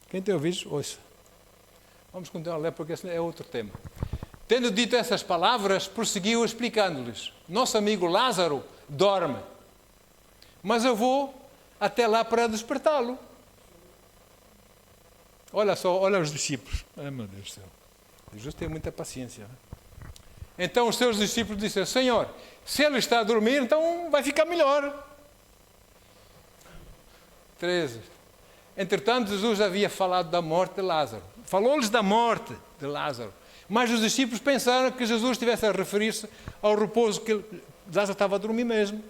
Quem tem ouvidos, ouça. Vamos continuar a ler, porque esse é outro tema. Tendo dito essas palavras, prosseguiu explicando-lhes: nosso amigo Lázaro dorme, mas eu vou até lá para despertá-lo. Olha só, olha os discípulos. Ai, meu Deus do céu. Jesus tem muita paciência. Então os seus discípulos disseram: Senhor, se ele está a dormir, então vai ficar melhor. 13. Entretanto, Jesus havia falado da morte de Lázaro. Falou-lhes da morte de Lázaro. Mas os discípulos pensaram que Jesus estivesse a referir-se ao repouso, que Lázaro estava a dormir mesmo.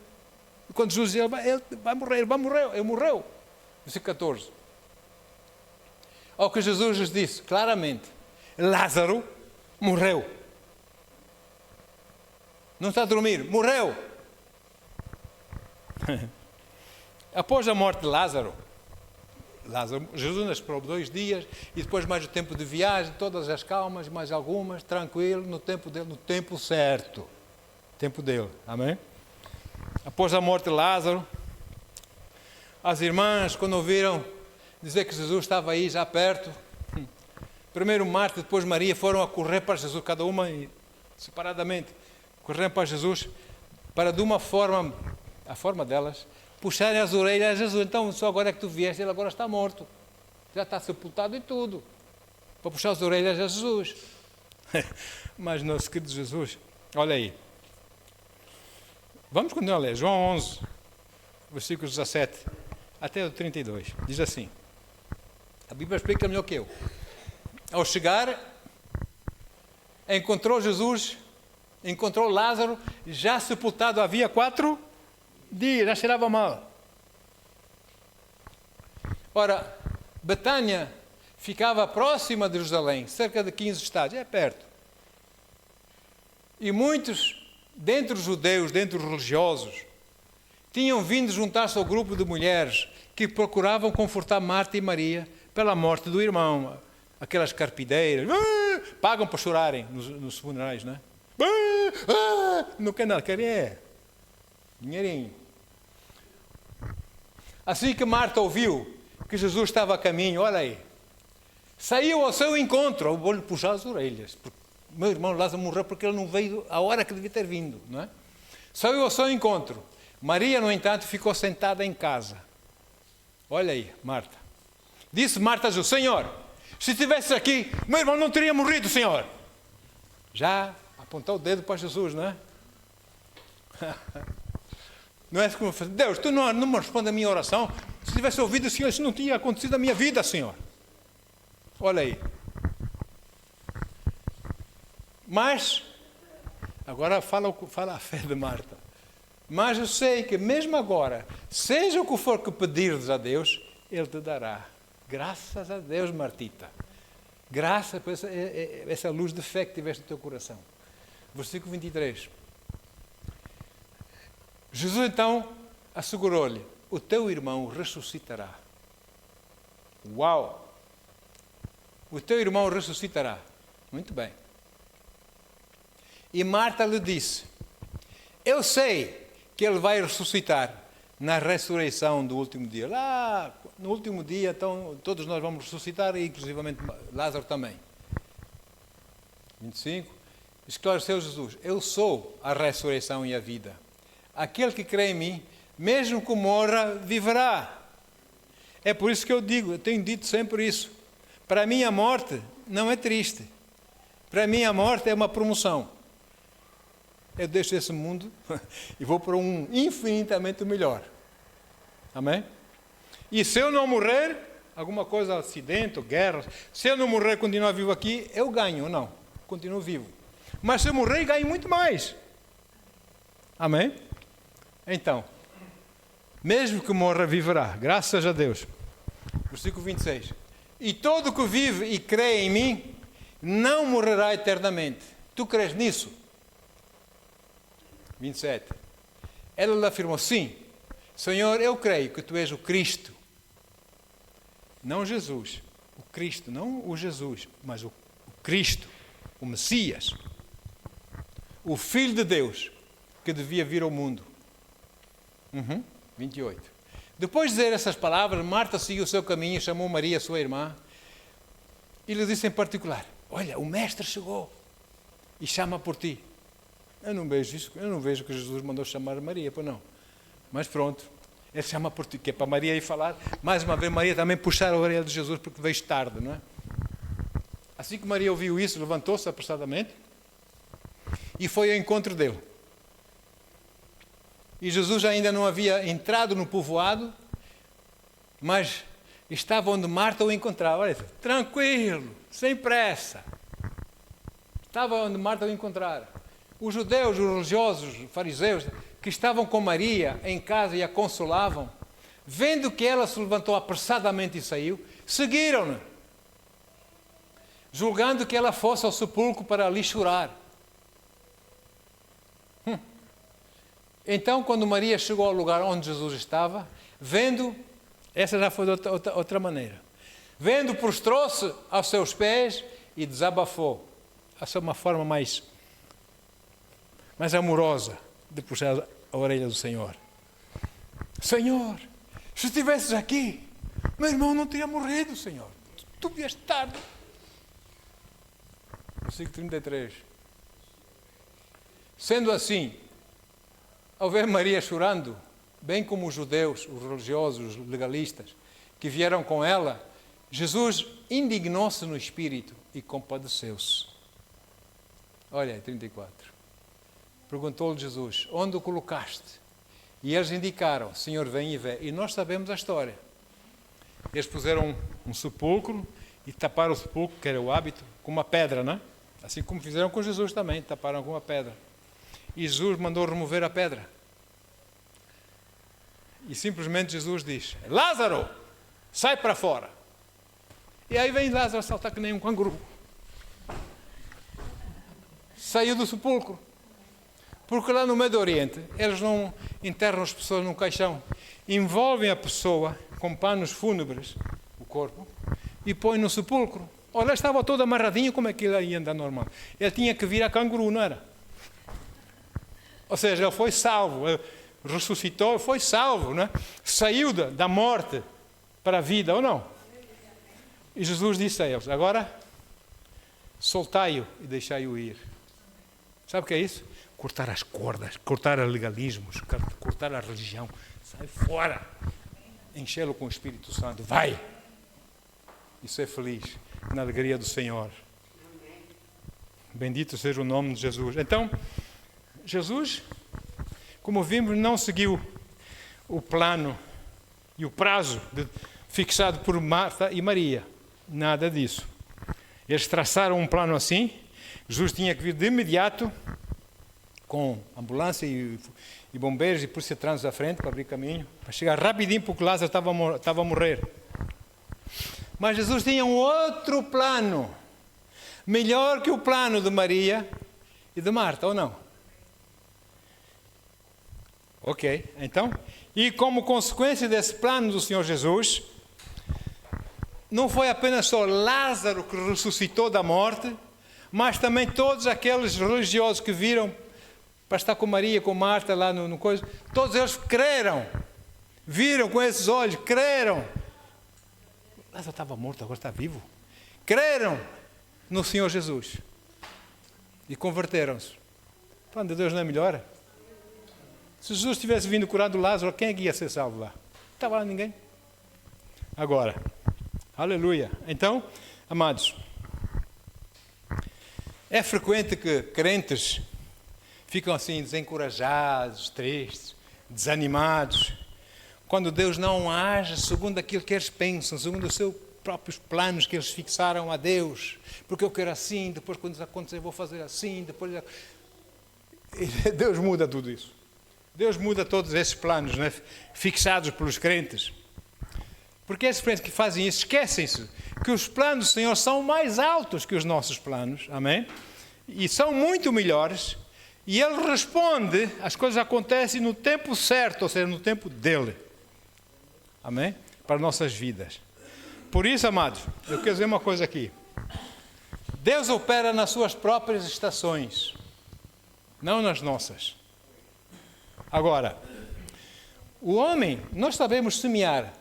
E quando Jesus dizia: ele vai morrer, ele morreu. Versículo 14. Ao que Jesus lhes disse claramente: Lázaro morreu. Não está a dormir, morreu. Após a morte de Lázaro, Jesus esperou 2 dias e depois mais o tempo de viagem, todas as calmas, mais algumas, tranquilo, no tempo dele, no tempo certo. Tempo dele, amém? Após a morte de Lázaro, as irmãs, quando ouviram dizer que Jesus estava aí já perto, primeiro Marta, depois Maria, foram a correr para Jesus, cada uma separadamente, correram para Jesus, para de uma forma, a forma delas, puxarem as orelhas a Jesus. Então, só agora é que tu vieste, ele agora está morto. Já está sepultado e tudo. Para puxar as orelhas a Jesus. Mas, nosso querido Jesus, olha aí. Vamos continuar a ler. João 11, versículos 17 até o 32. Diz assim. A Bíblia explica melhor que eu. Ao chegar, encontrou Lázaro já sepultado havia 4 dias, já cheirava mal. Ora, Betânia ficava próxima de Jerusalém, cerca de 15 estádios, é perto. E muitos, dentre os judeus, dentre os religiosos, tinham vindo juntar-se ao grupo de mulheres que procuravam confortar Marta e Maria pela morte do irmão. Aquelas carpideiras, pagam para chorarem nos funerais, não é? Não quer nada, quer dinheirinho. Assim que Marta ouviu que Jesus estava a caminho, olha aí, saiu ao seu encontro. Eu vou-lhe puxar as orelhas. Meu irmão Lázaro morreu porque ele não veio a hora que devia ter vindo, não é? Saiu ao seu encontro. Maria, no entanto, ficou sentada em casa. Olha aí, Marta. Disse Marta a Jesus: Senhor, se estivesse aqui, meu irmão não teria morrido, Senhor. Já apontou o dedo para Jesus, não é? Não é como Deus, tu não me responde a minha oração. Se tivesse ouvido, Senhor, isso não tinha acontecido na minha vida, Senhor. Olha aí. Mas, agora fala a fé de Marta. Mas eu sei que mesmo agora, seja o que for que pedires a Deus, Ele te dará. Graças a Deus, Martita. Graças por essa luz de fé que tiveste no teu coração. Versículo 23. Jesus então assegurou-lhe: o teu irmão ressuscitará. Uau! O teu irmão ressuscitará. Muito bem. E Marta lhe disse: eu sei que ele vai ressuscitar na ressurreição do último dia. Lá, no último dia, então, todos nós vamos ressuscitar, e inclusivamente Lázaro também. 25. Esclareceu Jesus: eu sou a ressurreição e a vida. Aquele que crê em mim, mesmo que morra, viverá. É por isso que eu tenho dito sempre isso. Para mim a morte não é triste. Para mim a morte é uma promoção. Eu deixo esse mundo e vou para um infinitamente melhor. Amém? E se eu não morrer, alguma coisa, acidente, guerra, se eu não morrer e continuar vivo aqui, eu ganho ou não? Continuo vivo. Mas se eu morrer, ganho muito mais. Amém? Então, mesmo que morra, viverá. Graças a Deus. Versículo 26. E todo que vive e crê em mim, não morrerá eternamente. Tu crês nisso? 27. Ela lhe afirmou: sim, Senhor, eu creio que tu és o Cristo. Não Jesus. O Cristo, não o Jesus, mas o Cristo, o Messias. O Filho de Deus, que devia vir ao mundo. 28. Depois de dizer essas palavras, Marta seguiu o seu caminho, chamou Maria, sua irmã, e lhe disse em particular: olha, o Mestre chegou e chama por ti. Eu não vejo isso, eu não vejo que Jesus mandou chamar Maria, pois não. Mas pronto, ele chama por ti, que é para Maria ir falar. Mais uma vez, Maria também puxar a orelha de Jesus, porque veio tarde, não é? Assim que Maria ouviu isso, levantou-se apressadamente e foi ao encontro dele. E Jesus ainda não havia entrado no povoado, mas estava onde Marta o encontrava. Olha, tranquilo, sem pressa. Estava onde Marta o encontrara. Os judeus, os religiosos, os fariseus, que estavam com Maria em casa e a consolavam, vendo que ela se levantou apressadamente e saiu, seguiram-na, julgando que ela fosse ao sepulcro para ali chorar. Então, quando Maria chegou ao lugar onde Jesus estava, vendo, essa já foi de outra maneira, vendo, prostrou-se aos seus pés e desabafou. Essa é uma forma mais amorosa de puxar a orelha do Senhor. Senhor, se estivesses aqui, meu irmão não teria morrido, Senhor. Tu vieste tarde. Versículo 33. Sendo assim, ao ver Maria chorando, bem como os judeus, os religiosos, os legalistas, que vieram com ela, Jesus indignou-se no espírito e compadeceu-se. Olha aí, 34. Perguntou-lhe Jesus: onde o colocaste? E eles indicaram: Senhor, vem e vê. E nós sabemos a história. Eles puseram um sepulcro e taparam o sepulcro, que era o hábito, com uma pedra, não é? Assim como fizeram com Jesus também, taparam com uma pedra. E Jesus mandou remover a pedra. E simplesmente Jesus diz: Lázaro, sai para fora. E aí vem Lázaro saltar que nem um canguru. Saiu do sepulcro. Porque lá no Médio Oriente, eles não enterram as pessoas num caixão. Envolvem a pessoa com panos fúnebres, o corpo, e põem no sepulcro. Olha, ele estava todo amarradinho, como é que ele ia andar normal? Ele tinha que virar canguru, não era? Ou seja, ele foi salvo, ele ressuscitou, foi salvo, né? Saiu da morte para a vida, ou não? E Jesus disse a eles, agora soltai-o e deixai-o ir. Sabe o que é isso? Cortar as cordas, cortar os legalismos, cortar a religião. Sai fora. Enchê-lo com o Espírito Santo. Vai! E ser feliz na alegria do Senhor. Bendito seja o nome de Jesus. Então, Jesus, como vimos, não seguiu o plano e o prazo fixado por Marta e Maria. Nada disso. Eles traçaram um plano assim. Jesus tinha que vir de imediato com ambulância e bombeiros e polícia de trânsito à frente para abrir caminho, para chegar rapidinho porque Lázaro estava a morrer. Mas Jesus tinha um outro plano, melhor que o plano de Maria e de Marta, ou não? Ok, então, e como consequência desse plano do Senhor Jesus, não foi apenas só Lázaro que ressuscitou da morte, mas também todos aqueles religiosos que viram para estar com Maria, com Marta lá no coisa, todos eles creram, viram com esses olhos, creram. Lázaro estava morto, agora está vivo. Creram no Senhor Jesus e converteram-se. O plano de Deus não é melhor? Se Jesus tivesse vindo curado Lázaro, quem é que ia ser salvo lá? Não estava lá ninguém. Agora, aleluia. Então, amados, é frequente que crentes ficam assim desencorajados, tristes, desanimados, quando Deus não age segundo aquilo que eles pensam, segundo os seus próprios planos que eles fixaram a Deus. Porque eu quero assim, depois quando isso acontecer vou fazer assim, depois... Deus muda tudo isso. Deus muda todos esses planos, né, fixados pelos crentes. Porque esses crentes que fazem isso, esquecem-se que os planos do Senhor são mais altos que os nossos planos, amém? E são muito melhores. E Ele responde, as coisas acontecem no tempo certo, ou seja, no tempo dEle. Amém? Para nossas vidas. Por isso, amados, eu quero dizer uma coisa aqui. Deus opera nas suas próprias estações, não nas nossas. Agora, o homem, nós sabemos semear,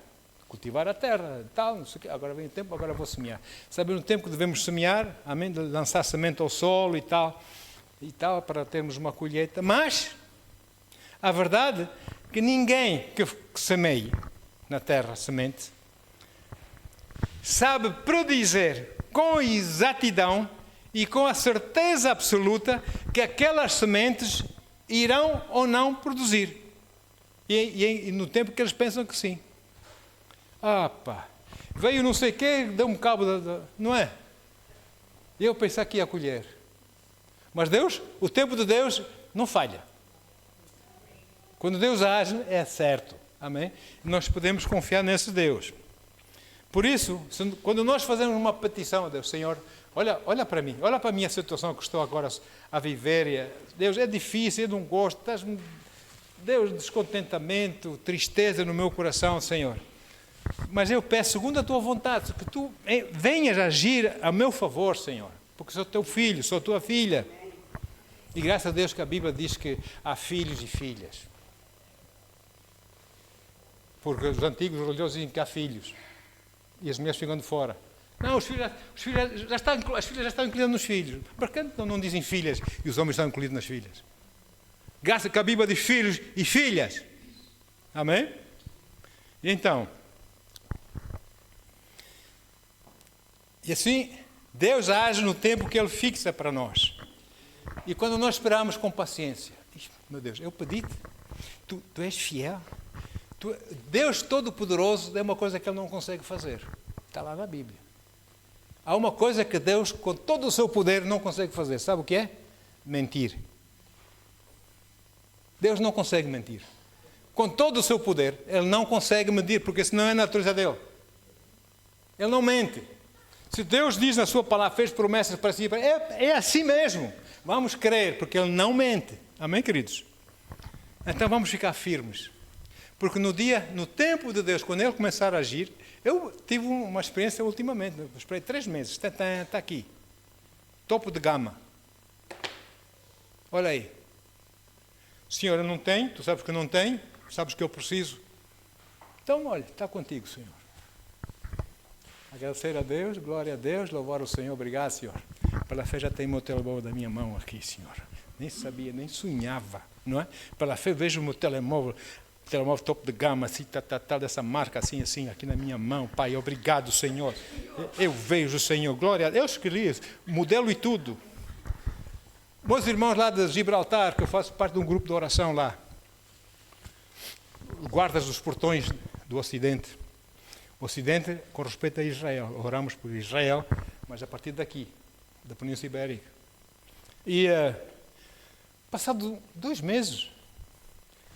cultivar a terra, tal, não sei o quê. Agora vem o tempo, agora vou semear. Sabemos o tempo que devemos semear, amém? De lançar semente ao solo e tal, para termos uma colheita. Mas, a verdade é que ninguém que semeie na terra semente sabe predizer com exatidão e com a certeza absoluta que aquelas sementes irão ou não produzir. E no tempo que eles pensam que sim. Ah, pá, veio não sei o quê, deu um cabo, não é? E eu pensava que ia colher. Mas Deus, o tempo de Deus não falha. Quando Deus age, é certo. Amém? Nós podemos confiar nesse Deus. Por isso, quando nós fazemos uma petição a Deus, Senhor, olha para mim, olha para a minha situação que estou agora a viver. Deus, é difícil, eu não gosto. Deus, descontentamento, tristeza no meu coração, Senhor. Mas eu peço, segundo a tua vontade, que tu venhas agir a meu favor, Senhor. Porque sou teu filho, sou tua filha. E graças a Deus que a Bíblia diz que há filhos e filhas. Porque os antigos religiosos dizem que há filhos. E as mulheres ficam de fora. Não, as filhas já estão incluídas nos filhos. Por que não dizem filhas e os homens estão incluídos nas filhas? Graças que a Bíblia diz filhos e filhas. Amém? E então... E assim, Deus age no tempo que Ele fixa para nós. E quando nós esperamos com paciência, meu Deus, eu pedi-te, tu és fiel. Deus Todo-Poderoso é uma coisa que Ele não consegue fazer. Está lá na Bíblia. Há uma coisa que Deus, com todo o seu poder, não consegue fazer. Sabe o que é? Mentir. Deus não consegue mentir. Com todo o seu poder, Ele não consegue mentir, porque senão é a natureza dEle. Ele não mente. Se Deus diz na sua palavra, fez promessas para si, é assim mesmo. Vamos crer, porque Ele não mente. Amém, queridos? Então vamos ficar firmes. Porque no tempo de Deus, quando Ele começar a agir, Eu tive uma experiência ultimamente, eu esperei 3 meses, está aqui. Topo de gama. Olha aí. Senhor, eu não tenho, tu sabes que eu não tenho, sabes que eu preciso. Então, olha, está contigo, Senhor. Agradecer a Deus, glória a Deus, louvar o Senhor, obrigado, Senhor. Pela fé já tem meu telemóvel da minha mão aqui, Senhor. Nem sabia, nem sonhava, não é? Pela fé vejo o meu telemóvel topo de gama, assim, dessa marca, assim, aqui na minha mão. Pai, obrigado, Senhor. Eu vejo, Senhor, glória a Deus, queridos, modelo e tudo. Meus irmãos lá de Gibraltar, que eu faço parte de um grupo de oração lá, guardas dos portões do Ocidente. O Ocidente, com respeito a Israel, oramos por Israel, mas a partir daqui, da Península Ibérica. E, passado 2 meses,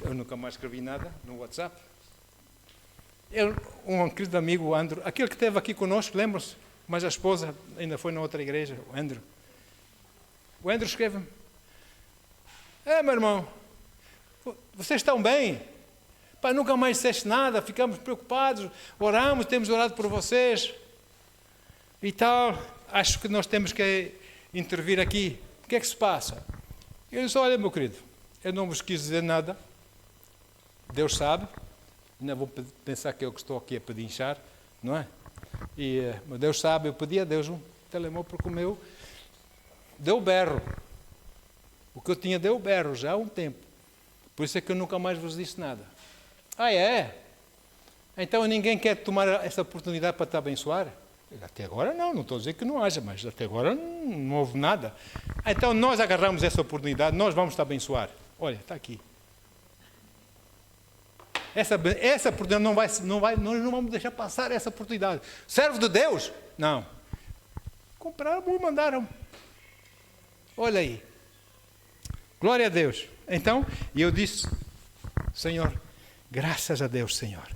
eu nunca mais escrevi nada no WhatsApp. Um querido amigo, o Andrew, aquele que esteve aqui conosco, lembram-se? Mas a esposa ainda foi na outra igreja, o Andrew. O Andrew escreve-me: meu irmão, vocês estão bem? Pai, nunca mais disseste nada, ficamos preocupados, oramos, temos orado por vocês e tal. Acho que nós temos que intervir aqui. O que é que se passa? Eu disse: olha, meu querido, eu não vos quis dizer nada. Deus sabe, ainda vou pensar que eu que estou aqui a pedinchar, não é? Mas Deus sabe, eu pedi a Deus um telemóvel porque o meu deu berro. O que eu tinha deu berro já há um tempo. Por isso é que eu nunca mais vos disse nada. Ah, é? Então ninguém quer tomar essa oportunidade para te abençoar? Até agora não estou a dizer que não haja, mas até agora não houve nada. Então nós agarramos essa oportunidade, nós vamos te abençoar. Olha, está aqui. Essa oportunidade nós não vamos deixar passar essa oportunidade. Servo de Deus? Não. Compraram e mandaram. Olha aí. Glória a Deus. Então, eu disse: Senhor, graças a Deus, Senhor,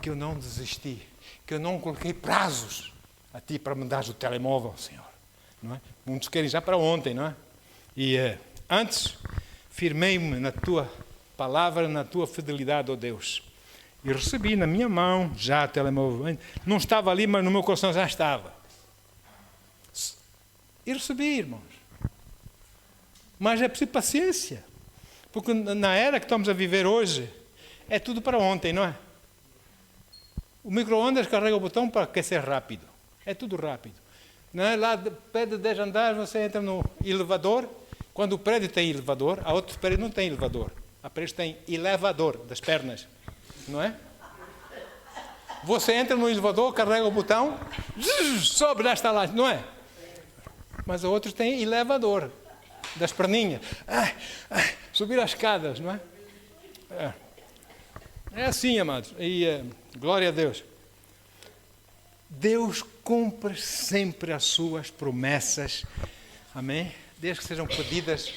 que eu não desisti, que eu não coloquei prazos a Ti para me dar o telemóvel, Senhor. Não é? Muitos querem já para ontem, não é? E antes, firmei-me na Tua palavra, na Tua fidelidade, ó Deus. E recebi na minha mão já o telemóvel. Não estava ali, mas no meu coração já estava. E recebi, irmãos. Mas é preciso paciência. Porque na era que estamos a viver hoje, é tudo para ontem, não é? O micro-ondas carrega o botão para aquecer rápido. É tudo rápido. Não é? Lá de pé de 10 andares você entra no elevador. Quando o prédio tem elevador, a outro prédio não tem elevador. A prédio tem elevador das pernas. Não é? Você entra no elevador, carrega o botão, sobe lá, está lá, não é? Mas a outro tem elevador das perninhas. Subir as escadas, não é? É assim, amados. E glória a Deus. Deus cumpre sempre as suas promessas. Amém? Desde que sejam pedidas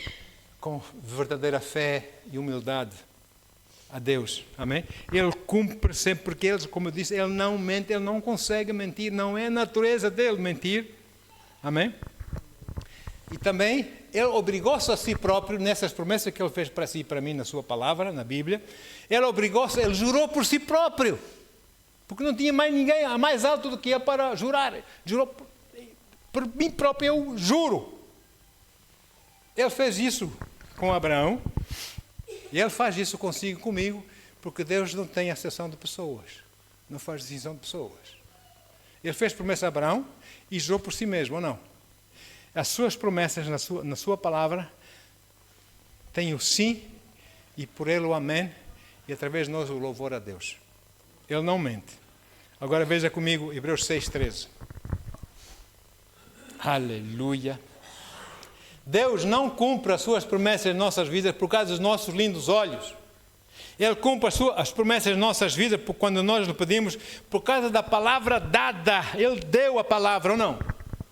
com verdadeira fé e humildade a Deus. Amém? Ele cumpre sempre, porque Ele, como eu disse, Ele não mente, Ele não consegue mentir, não é a natureza dele mentir. Amém? E também, Ele obrigou-se a si próprio, nessas promessas que Ele fez para si e para mim, na sua palavra, na Bíblia, Ele obrigou-se, Ele jurou por si próprio, porque não tinha mais ninguém mais alto do que Ele para jurar. Jurou por mim próprio, eu juro. Ele fez isso com Abraão, e Ele faz isso consigo e comigo, porque Deus não tem exceção de pessoas, não faz distinção de pessoas. Ele fez promessa a Abraão e jurou por si mesmo, ou não? As suas promessas na sua palavra têm o sim, e por ele o amém, e através de nós o louvor a Deus. Ele não mente. Agora veja comigo Hebreus 6:13. Aleluia. Deus não cumpre as suas promessas em nossas vidas por causa dos nossos lindos olhos. Ele cumpre as promessas em nossas vidas quando nós lhe pedimos por causa da palavra dada. Ele deu a palavra, ou não?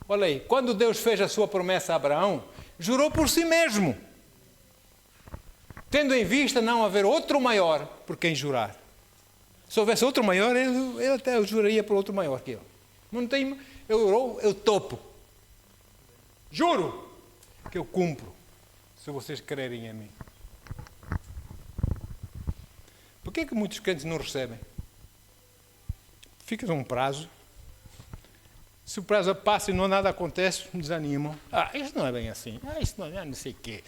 Olha aí, quando Deus fez a sua promessa a Abraão, jurou por si mesmo, tendo em vista não haver outro maior por quem jurar. Se houvesse outro maior, ele até juraria por outro maior que ele. Não tem, eu topo. Juro que eu cumpro, se vocês crerem em mim. Por que muitos crentes não recebem? fica num prazo. Se o prazo passa e nada acontece, desanimam. Isso não é bem assim. Isso não é não sei o quê.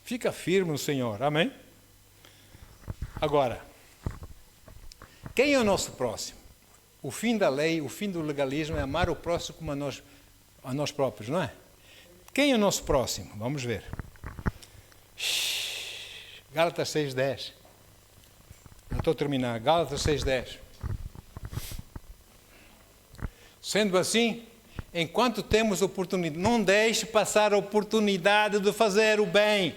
Fica firme no Senhor. Amém? Agora, quem é o nosso próximo? O fim da lei, o fim do legalismo é amar o próximo como a nós próprios, não é? Quem é o nosso próximo? Vamos ver. Gálatas 6:10. Eu estou a terminar. Gálatas 6:10. Sendo assim, enquanto temos oportunidade, não deixe passar a oportunidade de fazer o bem.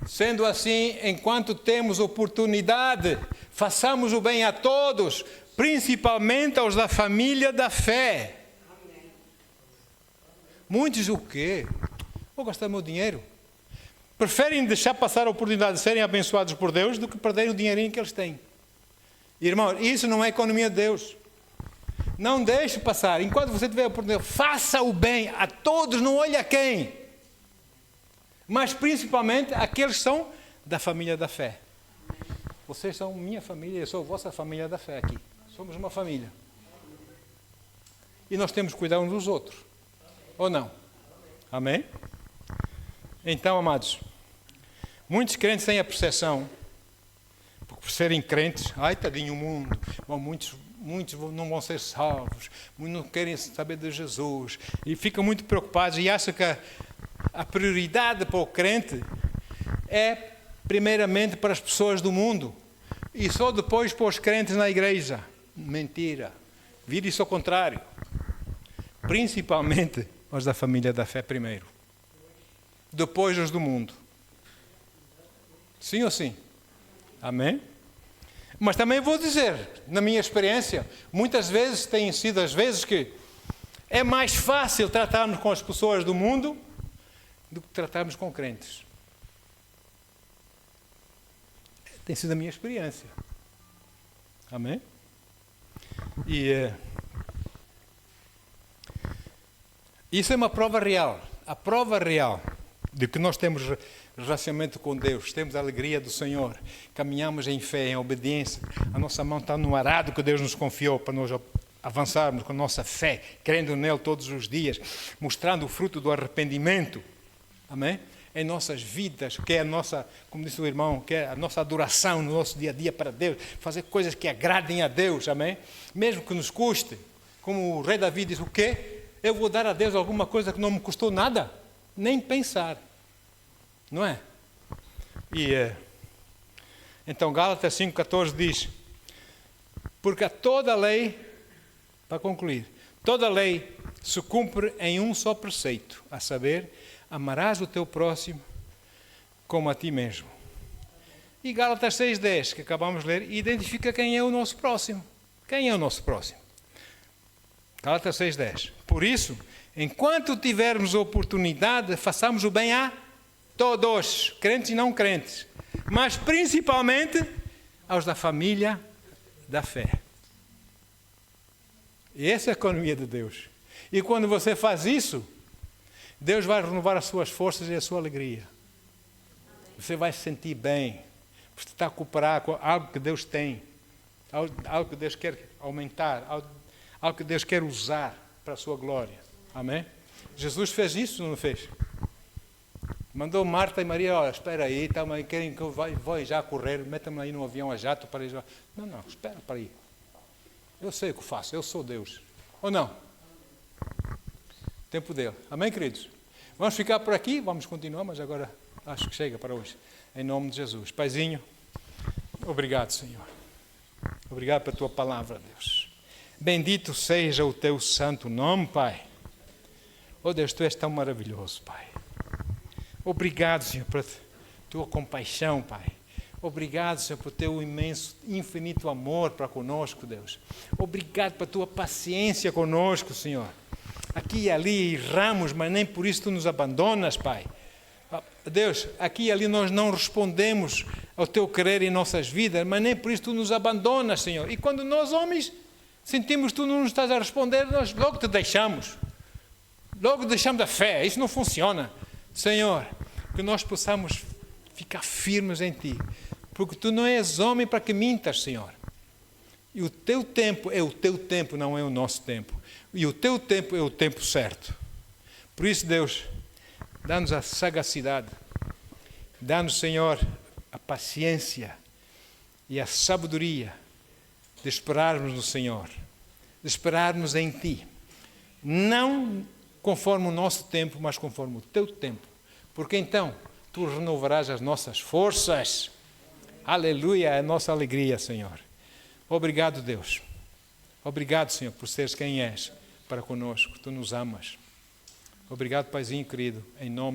Sendo assim, enquanto temos oportunidade, façamos o bem a todos, principalmente aos da família da fé. Muitos o quê? Vou gastar meu dinheiro. Preferem deixar passar a oportunidade de serem abençoados por Deus do que perderem o dinheirinho que eles têm. Irmão, isso não é economia de Deus. Não deixe passar. Enquanto você tiver a oportunidade, faça o bem a todos, não olhe a quem. Mas principalmente aqueles que são da família da fé. Vocês são minha família, eu sou a vossa família da fé aqui. Somos uma família. E nós temos que cuidar uns dos outros. Ou não? Amém? Então, amados, muitos crentes têm a percepção, por serem crentes, tadinho o mundo, muitos não vão ser salvos, muitos não querem saber de Jesus, e ficam muito preocupados e acham que a prioridade para o crente é primeiramente para as pessoas do mundo e só depois para os crentes na igreja. Mentira. Vire isso ao contrário. Principalmente os da família da fé primeiro. Depois os do mundo. Sim ou sim? Amém? Mas também vou dizer, na minha experiência, muitas vezes têm sido as vezes que é mais fácil tratarmos com as pessoas do mundo do que tratarmos com crentes. Tem sido a minha experiência. Amém? E isso é uma prova real. A prova real de que nós temos relacionamento com Deus, temos a alegria do Senhor, caminhamos em fé, em obediência, a nossa mão está no arado que Deus nos confiou para nós avançarmos com a nossa fé, crendo nele todos os dias, mostrando o fruto do arrependimento, amém? Em nossas vidas, que é a nossa, como disse o irmão, que é a nossa adoração no nosso dia a dia para Deus, fazer coisas que agradem a Deus, amém? Mesmo que nos custe, como o rei Davi diz, o quê? Eu vou dar a Deus alguma coisa que não me custou nada, nem pensar. Não é? E então Gálatas 5,14 diz, porque toda a lei, para concluir, toda a lei se cumpre em um só preceito, a saber, amarás o teu próximo como a ti mesmo. E Gálatas 6,10, que acabamos de ler, identifica quem é o nosso próximo. Quem é o nosso próximo? Gálatas 6,10. Por isso, enquanto tivermos oportunidade, façamos o bem a todos, crentes e não crentes, mas principalmente aos da família da fé. E essa é a economia de Deus. E quando você faz isso, Deus vai renovar as suas forças e a sua alegria. Você vai se sentir bem. Você está a cooperar com algo que Deus tem, algo que Deus quer aumentar, algo que Deus quer usar para a sua glória. Amém? Jesus fez isso, não fez? Mandou Marta e Maria, olha, espera aí, querem que eu vá já correr, meta-me aí no avião a jato para ir já. Não, espera para aí. Eu sei o que faço, eu sou Deus. Ou não? Tempo dele. Amém, queridos? Vamos ficar por aqui, vamos continuar, mas agora acho que chega para hoje. Em nome de Jesus. Paizinho, obrigado, Senhor. Obrigado pela tua palavra, Deus. Bendito seja o teu santo nome, Pai. Oh Deus, tu és tão maravilhoso, Pai. Obrigado, Senhor, pela tua compaixão, Pai. Obrigado, Senhor, por teu imenso, infinito amor para conosco, Deus. Obrigado pela tua paciência conosco, Senhor. Aqui e ali erramos, mas nem por isso tu nos abandonas, Pai. Deus, aqui e ali nós não respondemos ao teu querer em nossas vidas, mas nem por isso tu nos abandonas, Senhor. E quando nós, homens, sentimos que tu não nos estás a responder, nós logo te deixamos. Logo deixamos a fé. Isso não funciona. Senhor, que nós possamos ficar firmes em Ti, porque Tu não és homem para que mintas, Senhor. E o teu tempo é o teu tempo, não é o nosso tempo. E o teu tempo é o tempo certo. Por isso, Deus, dá-nos a sagacidade. Dá-nos, Senhor, a paciência e a sabedoria de esperarmos no Senhor. De esperarmos em Ti. Não conforme o nosso tempo, mas conforme o Teu tempo. Porque então, Tu renovarás as nossas forças. Aleluia, é a nossa alegria, Senhor. Obrigado, Deus. Obrigado, Senhor, por seres quem és para conosco. Tu nos amas. Obrigado, Paizinho querido, em nome